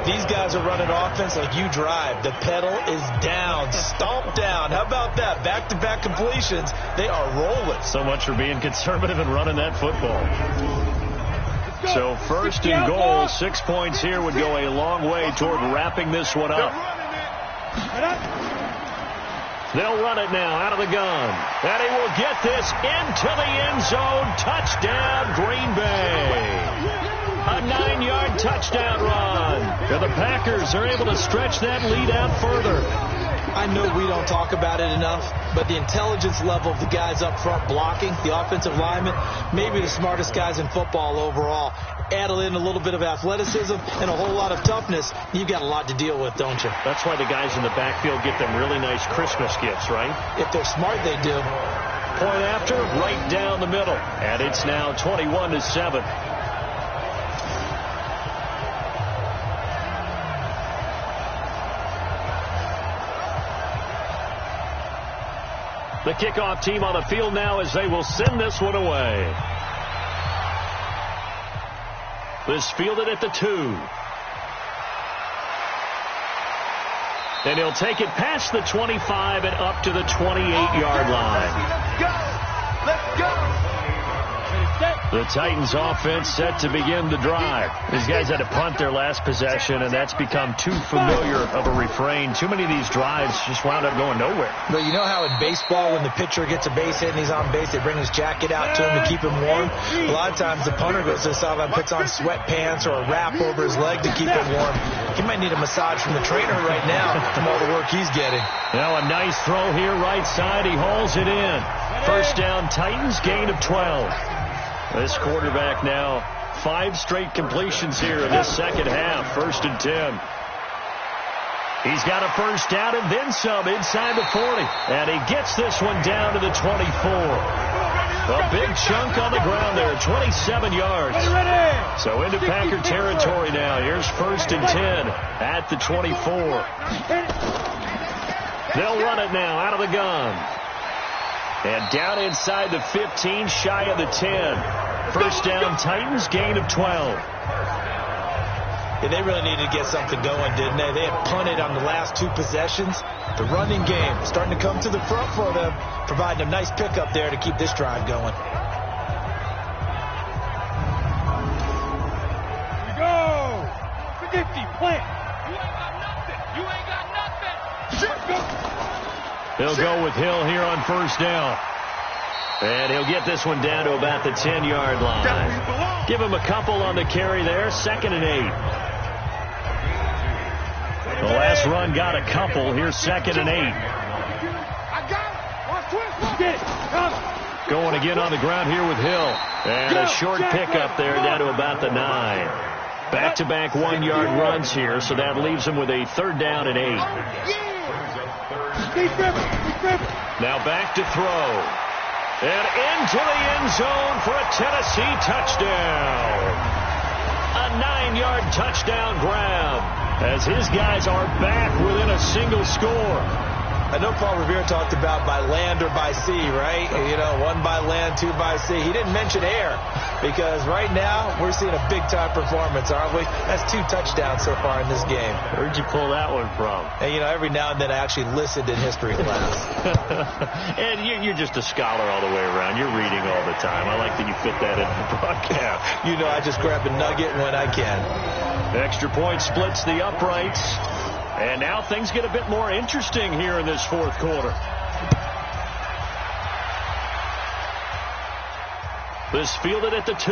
Speaker 2: These guys are running offense like you drive. The pedal is down, stomp down. How about that? Back-to-back completions. They are rolling.
Speaker 1: So much for being conservative and running that football. So 1st and goal, 6 points here would go a long way toward wrapping this one up. They'll run it now out of the gun. And he will get this into the end zone. Touchdown, Green Bay. A 9-yard touchdown run. And the Packers are able to stretch that lead out further.
Speaker 2: I I know we don't talk about it enough, but the intelligence level of the guys up front blocking, the offensive linemen, maybe the smartest guys in football overall. Add in a little bit of athleticism and a whole lot of toughness, you've got a lot to deal with, don't you?
Speaker 1: That's why the guys in the backfield get them really nice Christmas gifts, right?
Speaker 2: If they're smart, they do.
Speaker 1: Point after, right down the middle. And it's now 21-7. The kickoff team on the field now as they will send this one away. This fielded at the 2. And he'll take it past the 25 and up to the 28-yard line.
Speaker 3: Let's go! Let's go!
Speaker 1: The Titans offense set to begin the drive. These guys had to punt their last possession, and that's become too familiar of a refrain. Too many of these drives just wound up going nowhere.
Speaker 2: But you know how in baseball, when the pitcher gets a base hit and he's on base, they bring his jacket out to him to keep him warm? A lot of times the punter goes to the sideline, puts on sweatpants or a wrap over his leg to keep him warm. He might need a massage from the trainer right now from all the work he's getting.
Speaker 1: Now a nice throw here, right side. He hauls it in. First down, Titans, gain of 12. This quarterback now 5 straight completions here in this second half. 1st and 10. He's got a first down and then some inside the 40. And he gets this one down to the 24. A big chunk on the ground there, 27 yards. So into Packer territory now. Here's 1st and 10 at the 24. They'll run it now out of the gun. And down inside the 15, shy of the 10. First down, Titans, gain of 12.
Speaker 2: Yeah, they really needed to get something going, didn't they? They had punted on the last 2 possessions. The running game starting to come to the front for them, providing a nice pickup there to keep this drive going.
Speaker 4: Here we go! 50, plant! You ain't got nothing! You ain't got nothing!
Speaker 1: He'll go with Hill here on first down. And he'll get this one down to about the 10-yard line. Give him a couple on the carry there. 2nd and 8. The last run got a couple. Here's 2nd and 8. Going again on the ground here with Hill. And a short pickup there down to about the 9. Back-to-back 1-yard runs here, so that leaves him with a 3rd down and 8. Now back to throw. And into the end zone for a Tennessee touchdown. A 9-yard touchdown grab as his guys are back within a single score.
Speaker 2: I know Paul Revere talked about by land or by sea, right? You know, 1 by land, 2 by sea. He didn't mention air because right now we're seeing a big-time performance, aren't we? That's 2 touchdowns so far in this game.
Speaker 1: Where'd you pull that one from?
Speaker 2: And, you know, every now and then I actually listened in history class.
Speaker 1: And you're just a scholar all the way around. You're reading all the time. I like that you fit that in the broadcast.
Speaker 2: You know, I just grab a nugget when I can.
Speaker 1: Extra point splits the uprights. And now things get a bit more interesting here in this 4th quarter. This fielded at the 2.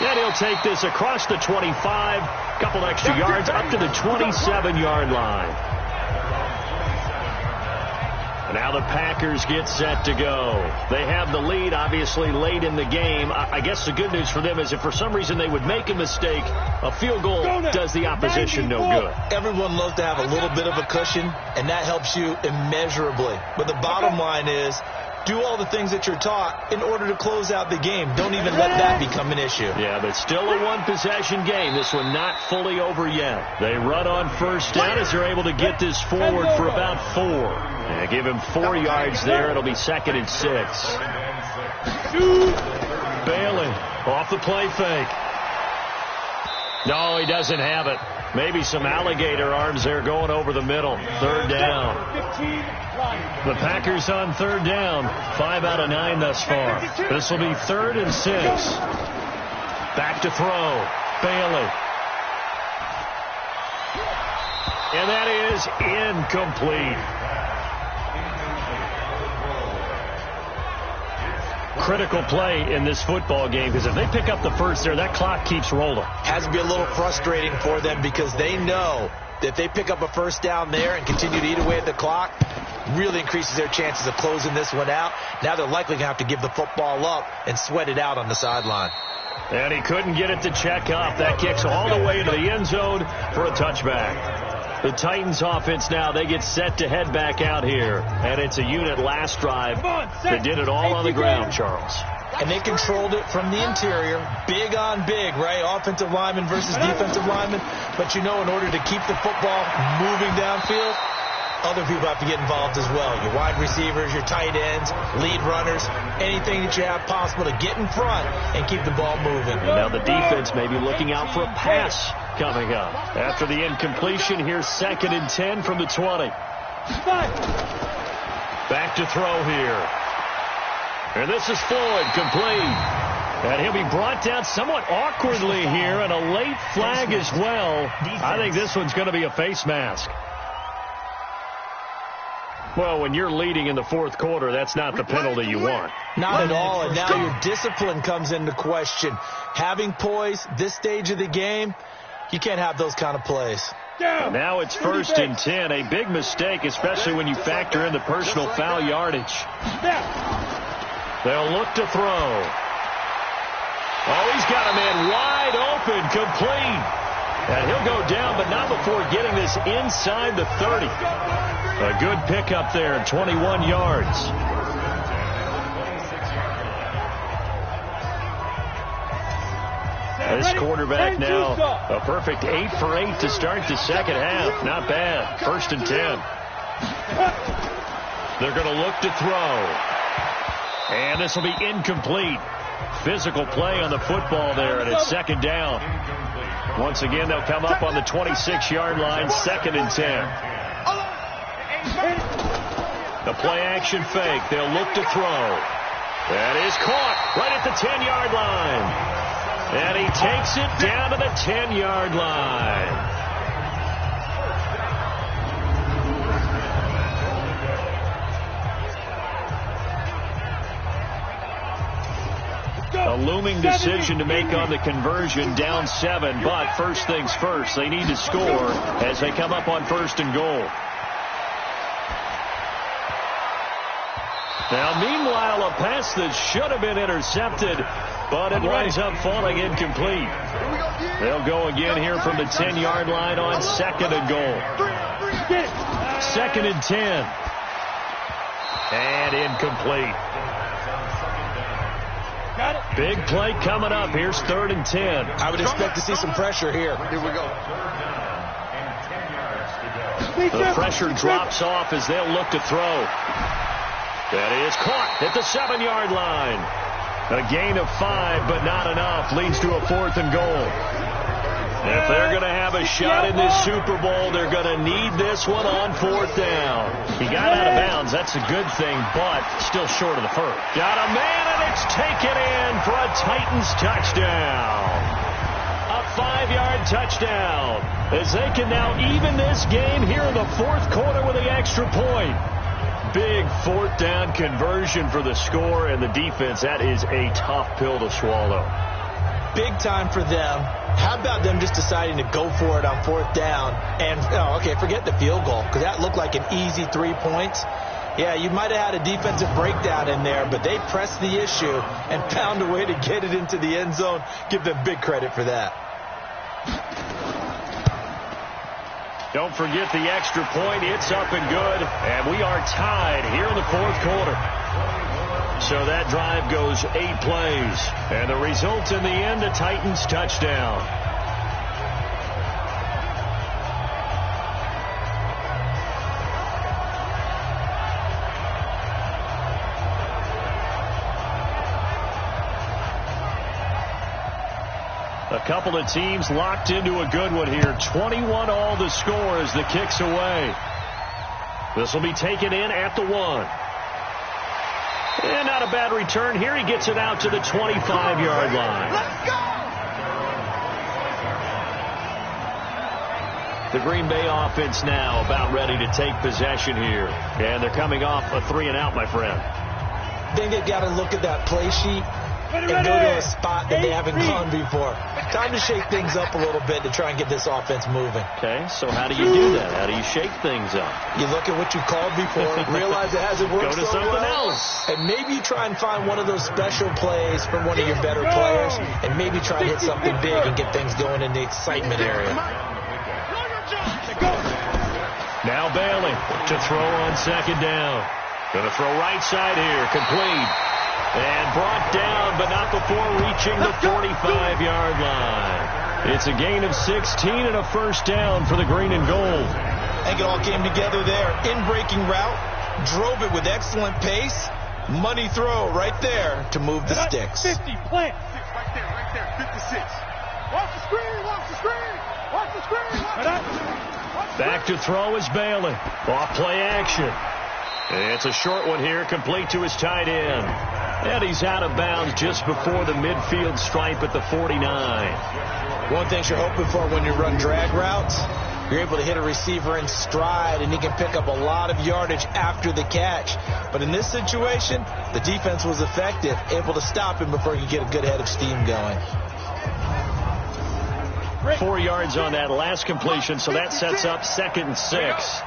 Speaker 1: And he'll take this across the 25. Couple extra yards up to the 27-yard line. Now the Packers get set to go. They have the lead, obviously, late in the game. I guess the good news for them is if for some reason they would make a mistake, a field goal does the opposition no good.
Speaker 2: Everyone loves to have a little bit of a cushion, and that helps you immeasurably. But the bottom line is, do all the things that you're taught in order to close out the game. Don't even let that become an issue.
Speaker 1: Yeah, but still a 1-possession game. This one not fully over yet. They run on first down as they're able to get this forward for about 4. And give him 4 yards there. It'll be 2nd and 6. Bailey off the play fake. No, he doesn't have it. Maybe some alligator arms there going over the middle. 3rd down. The Packers on 3rd down. 5 out of 9 thus far. This will be 3rd and 6. Back to throw. Bailey. And that is incomplete. Critical play in this football game because if they pick up the first there, that clock keeps rolling.
Speaker 2: Has to be a little frustrating for them because they know If they pick up a first down there and continue to eat away at the clock, really increases their chances of closing this one out. Now they're likely going to have to give the football up and sweat it out on the sideline.
Speaker 1: And he couldn't get it to check up. That kicks all the way into the end zone for a touchback. The Titans offense now, they get set to head back out here. And it's a unit last drive that did it all on the ground, Charles.
Speaker 2: And they controlled it from the interior, big on big, right? Offensive lineman versus defensive lineman. But you know, in order to keep the football moving downfield, other people have to get involved as well. Your wide receivers, your tight ends, lead runners, anything that you have possible to get in front and keep the ball moving.
Speaker 1: And now the defense may be looking out for a pass coming up. After the incompletion, here's 2nd and 10 from the 20. Back to throw here. And this is Floyd, complete. And he'll be brought down somewhat awkwardly here, and a late flag as well. I think this one's going to be a face mask. Well, when you're leading in the fourth quarter, that's not the penalty you want.
Speaker 2: Not at all, and now your discipline comes into question. Having poise, this stage of the game, you can't have those kind of plays.
Speaker 1: Now it's 1st and 10, a big mistake, especially when you factor in the personal foul yardage. They'll look to throw. Oh, he's got a man wide open, complete. And he'll go down, but not before getting this inside the 30. A good pickup there, 21 yards. This quarterback now, a perfect 8 for 8 to start the second half. Not bad. 1st and 10. They're going to look to throw. And this will be incomplete. Physical play on the football there, and it's 2nd down. Once again, they'll come up on the 26-yard line, 2nd and 10. The play-action fake. They'll look to throw. That is caught right at the 10-yard line. And he takes it down to the 10-yard line. A looming decision to make on the conversion, down 7, but first things first, they need to score as they come up on 1st and goal. Now, meanwhile, a pass that should have been intercepted, but it winds up falling incomplete. They'll go again here from the 10-yard line on 2nd and goal. 2nd and 10. And incomplete. Big play coming up. Here's 3rd and 10.
Speaker 2: I would expect to see some pressure here.
Speaker 3: Here we go.
Speaker 1: The pressure drops off as they'll look to throw. That is caught at the 7-yard line. A gain of 5, but not enough. Leads to a 4th and goal. If they're going to have a shot in this Super Bowl, they're going to need this one on 4th down. He got out of bounds. That's a good thing, but still short of the first. Got a man, and it's taken in for a Titans touchdown. A 5-yard touchdown as they can now even this game here in the fourth quarter with the extra point. Big 4th down conversion for the score, and the defense, that is a tough pill to swallow.
Speaker 2: Big time for them. How about them just deciding to go for it on 4th down? And, forget the field goal, because that looked like an easy 3 points. Yeah, you might have had a defensive breakdown in there, but they pressed the issue and found a way to get it into the end zone. Give them big credit for that.
Speaker 1: Don't forget the extra point. It's up and good, and we are tied here in the fourth quarter. So that drive goes 8 plays, and the result in the end, a Titans touchdown. A couple of teams locked into a good one here. 21 all the score as the kick's away. This will be taken in at the 1. And not a bad return here. He gets it out to the 25-yard line.
Speaker 3: Let's go!
Speaker 1: The Green Bay offense now about ready to take possession here. And they're coming off a 3-and-out, my friend.
Speaker 2: I think they've got to look at that play sheet and go to a spot that they haven't gone before. Time to shake things up a little bit to try and get this offense moving.
Speaker 1: Okay, so how do you do that? How do you shake things up?
Speaker 2: You look at what you called before, realize it hasn't worked
Speaker 1: Go to
Speaker 2: so
Speaker 1: something
Speaker 2: well,
Speaker 1: else.
Speaker 2: and maybe you try and find one of those special plays from one of your better players, and maybe try and hit something big and get things going in the excitement area.
Speaker 1: Now Bailey to throw on second down. Going to throw right side here, complete. And brought down, but not before reaching the 45-yard line. It's a gain of 16 and a first down for the green and gold.
Speaker 2: I think it all came together there. In-breaking route, drove it with excellent pace. Money throw right there to move the sticks.
Speaker 4: 50, plant.
Speaker 3: Right there, 56. Watch the screen, watch the screen. Watch the screen, watch the screen.
Speaker 1: Back to throw is Bailey. Off play action. It's a short one here, complete to his tight end. And he's out of bounds just before the midfield stripe at the 49.
Speaker 2: One thing you're hoping for when you run drag routes, you're able to hit a receiver in stride, and he can pick up a lot of yardage after the catch. But in this situation, the defense was effective, able to stop him before he could get a good head of steam going.
Speaker 1: 4 yards on that last completion, so that sets up 2nd and 6.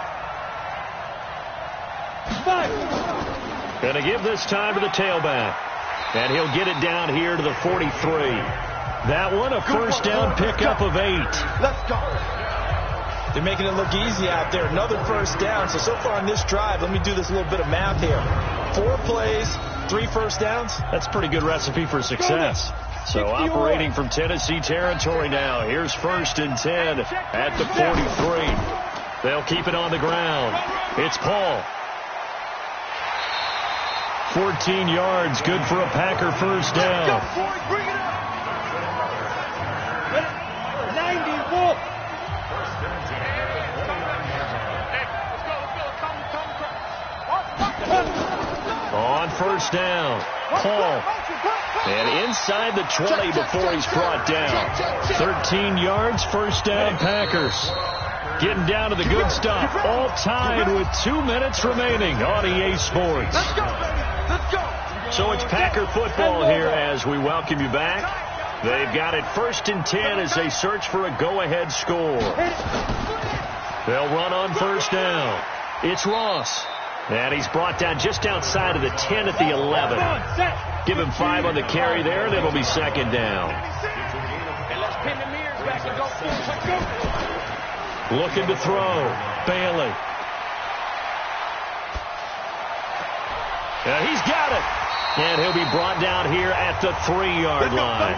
Speaker 1: Going to give this time to the tailback. And he'll get it down here to the 43. That one, a first down pickup of 8.
Speaker 3: Let's go.
Speaker 2: They're making it look easy out there. Another first down. So far on this drive, let me do this little bit of math here. 4 plays, 3 first downs.
Speaker 1: That's a pretty good recipe for success. So operating from Tennessee territory now. Here's 1st and 10 at the 43. They'll keep it on the ground. It's Paul. 14 yards, good for a Packer first down.
Speaker 3: Bring it up.
Speaker 4: 90, Wolf.
Speaker 1: On first down, Paul. And inside the 20 before he's brought down. 13 yards, first down, Packers. Getting down to the good stuff. All tied with 2 minutes remaining on EA Sports.
Speaker 3: Let's go, baby. Let's go.
Speaker 1: So it's Packer football here as we welcome you back. They've got it 1st and 10 as they search for a go-ahead score. They'll run on first down. It's Ross. And he's brought down just outside of the 10 at the 11. Give him 5 on the carry there, and it'll be 2nd down. Looking to throw. Bailey. He's got it. And he'll be brought down here at the 3-yard line.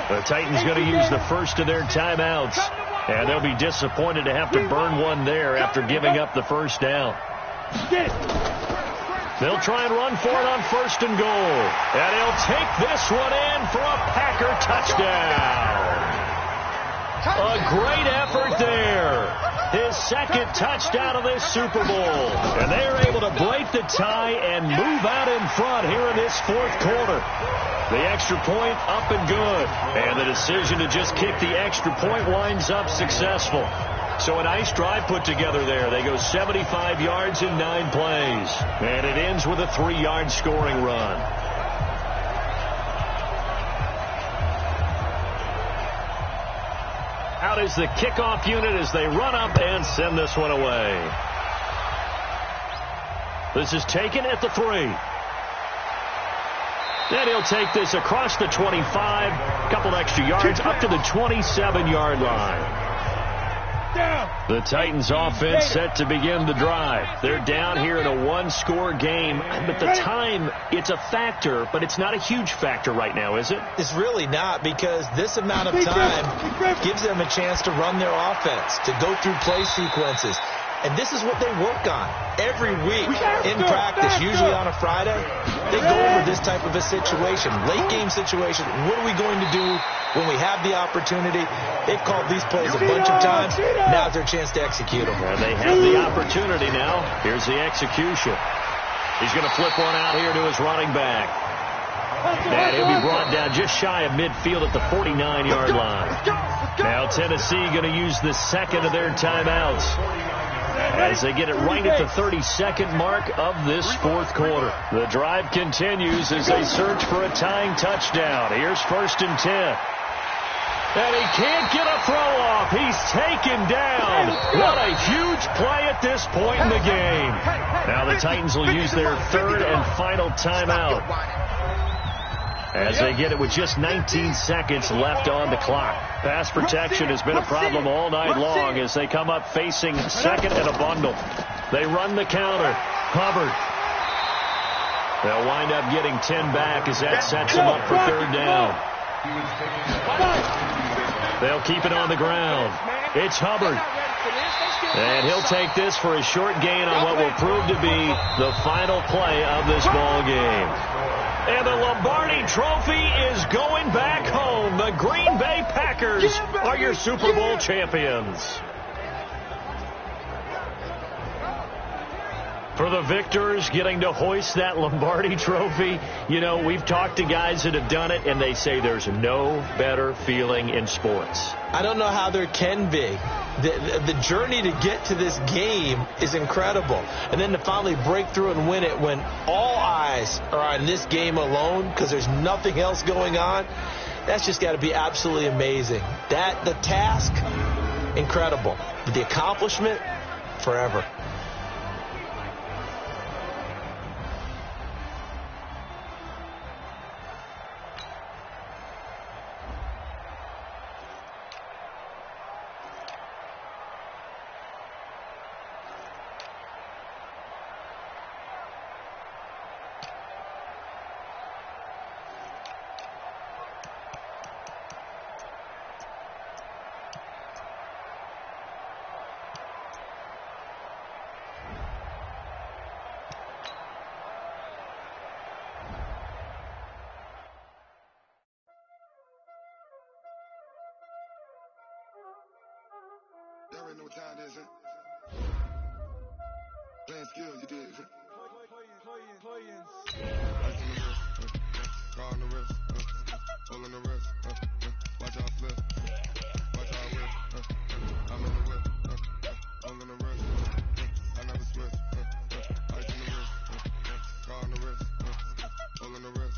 Speaker 1: The Titans going to use the first of their timeouts. And they'll be disappointed to have to burn one there after giving up the first down. They'll try and run for it on 1st and goal. And he'll take this one in for a Packer touchdown. A great effort there. His 2nd touchdown of this Super Bowl. And they're able to break the tie and move out in front here in this 4th quarter. The extra point up and good. And the decision to just kick the extra point winds up successful. So a nice drive put together there. They go 75 yards in 9 plays. And it ends with a 3-yard scoring run. Out is the kickoff unit as they run up and send this one away. This is taken at the 3. Then he'll take this across the 25, a couple extra yards, up to the 27-yard line. The Titans offense set to begin the drive. They're down here in a 1-score game, but the time, it's a factor, but it's not a huge factor right now, is it?
Speaker 2: It's really not, because this amount of time gives them a chance to run their offense, to go through play sequences. And this is what they work on every week in practice, usually on a Friday. They go over this type of a situation, late-game situation. What are we going to do when we have the opportunity? They've called these plays a bunch of times. Now's their chance to execute them.
Speaker 1: And they have the opportunity now. Here's the execution. He's going to flip one out here to his running back. And he'll be brought down just shy of midfield at the 49-yard line. Now Tennessee going to use the 2nd of their timeouts. as they get it right at the 32nd mark of this fourth quarter. The drive continues as they search for a tying touchdown. Here's 1st and 10. And he can't get a throw off. He's taken down. What a huge play at this point in the game. Now the Titans will use their 3rd and final timeout as they get it with just 19 seconds left on the clock. Pass protection has been a problem all night long as they come up facing 2nd and a bundle. They run the counter. Hubbard. They'll wind up getting 10 back as that sets them up for 3rd down. They'll keep it on the ground. It's Hubbard. And he'll take this for a short gain on what will prove to be the final play of this ball game. And the Lombardi Trophy is going back home. The Green Bay Packers are your Super Bowl champions. For the victors, getting to hoist that Lombardi Trophy, you know, we've talked to guys that have done it, and they say there's no better feeling in sports.
Speaker 2: I don't know how there can be. The journey to get to this game is incredible. And then to finally break through and win it when all eyes are on this game alone because there's nothing else going on, that's just got to be absolutely amazing. The task, incredible. But the accomplishment, forever.
Speaker 3: There ain't no time, is it? Playing skill, you did. Ice on the wrist, car on the wrist, hole in the wrist, watch out flip, watch out whip, I'm in the whip, hole in the wrist, I never switch, ice on the wrist, car on the wrist, hole in the wrist,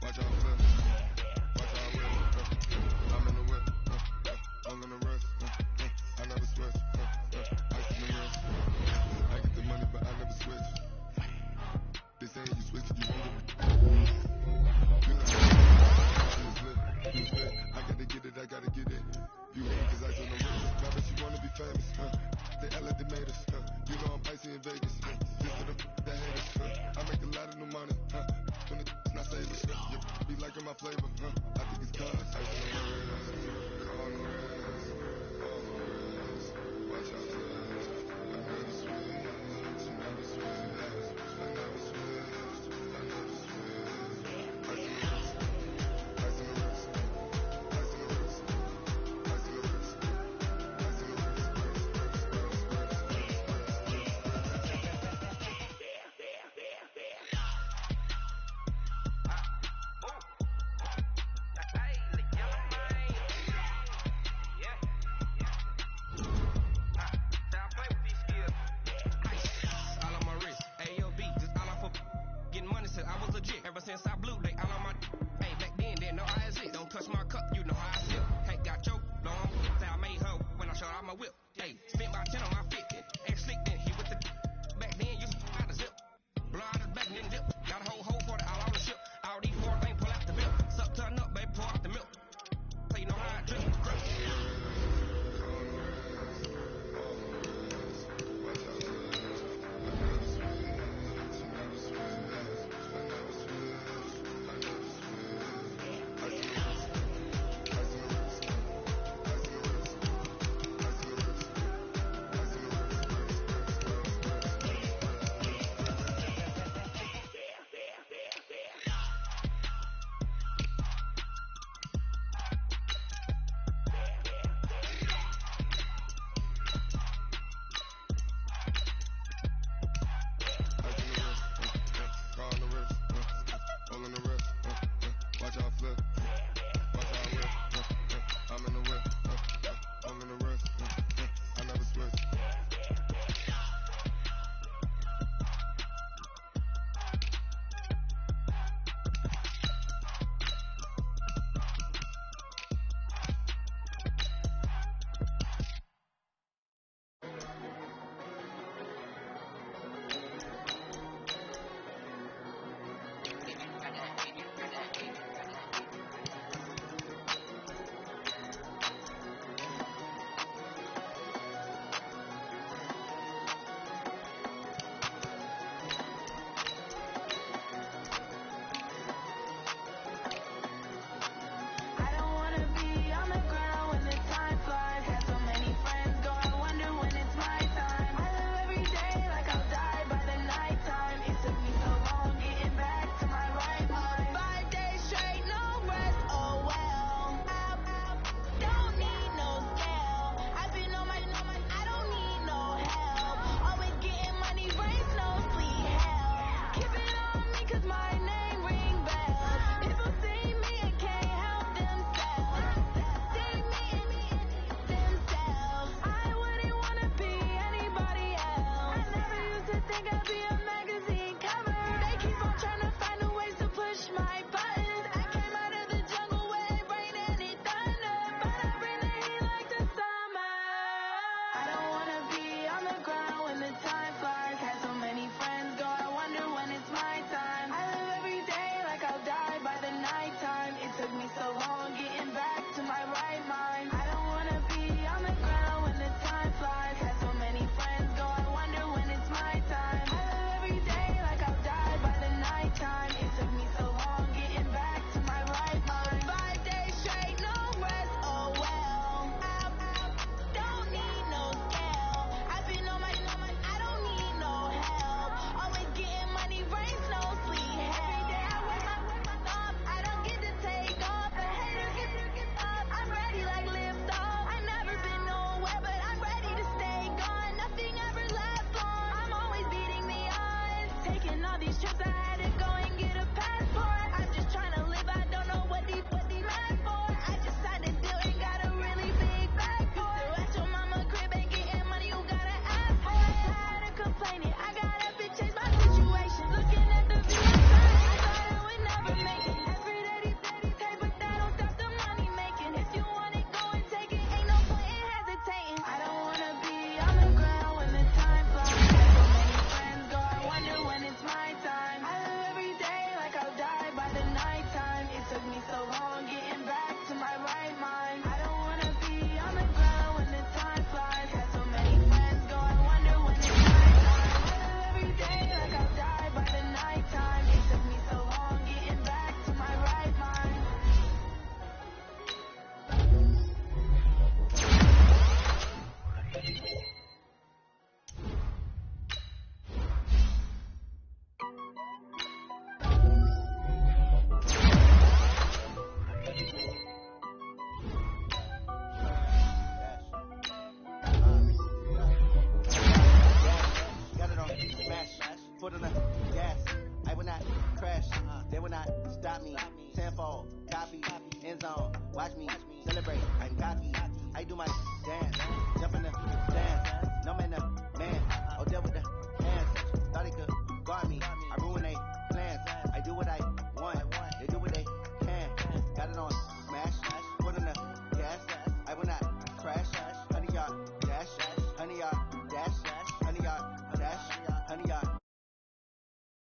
Speaker 3: watch out flip, watch out whip, I'm in the whip, hole in the wrist, I never switch, ice in the wrist, I get the money but I never switch. They say you switch it, you won't I gotta get it, I gotta get it. You hate cause I told them now that you wanna be famous, they hella they made us, you know I'm icy in Vegas, just for the haters, I make a lot of new money, when it's not saving, you be liking my flavor, I think it's cause ice on the wrist, car on the wrist, all the wrist, watch out for this, I never switch, I never switch, I never switch.
Speaker 7: copy, end zone, watch me celebrate. I'm cocky, I do my dance, jump in the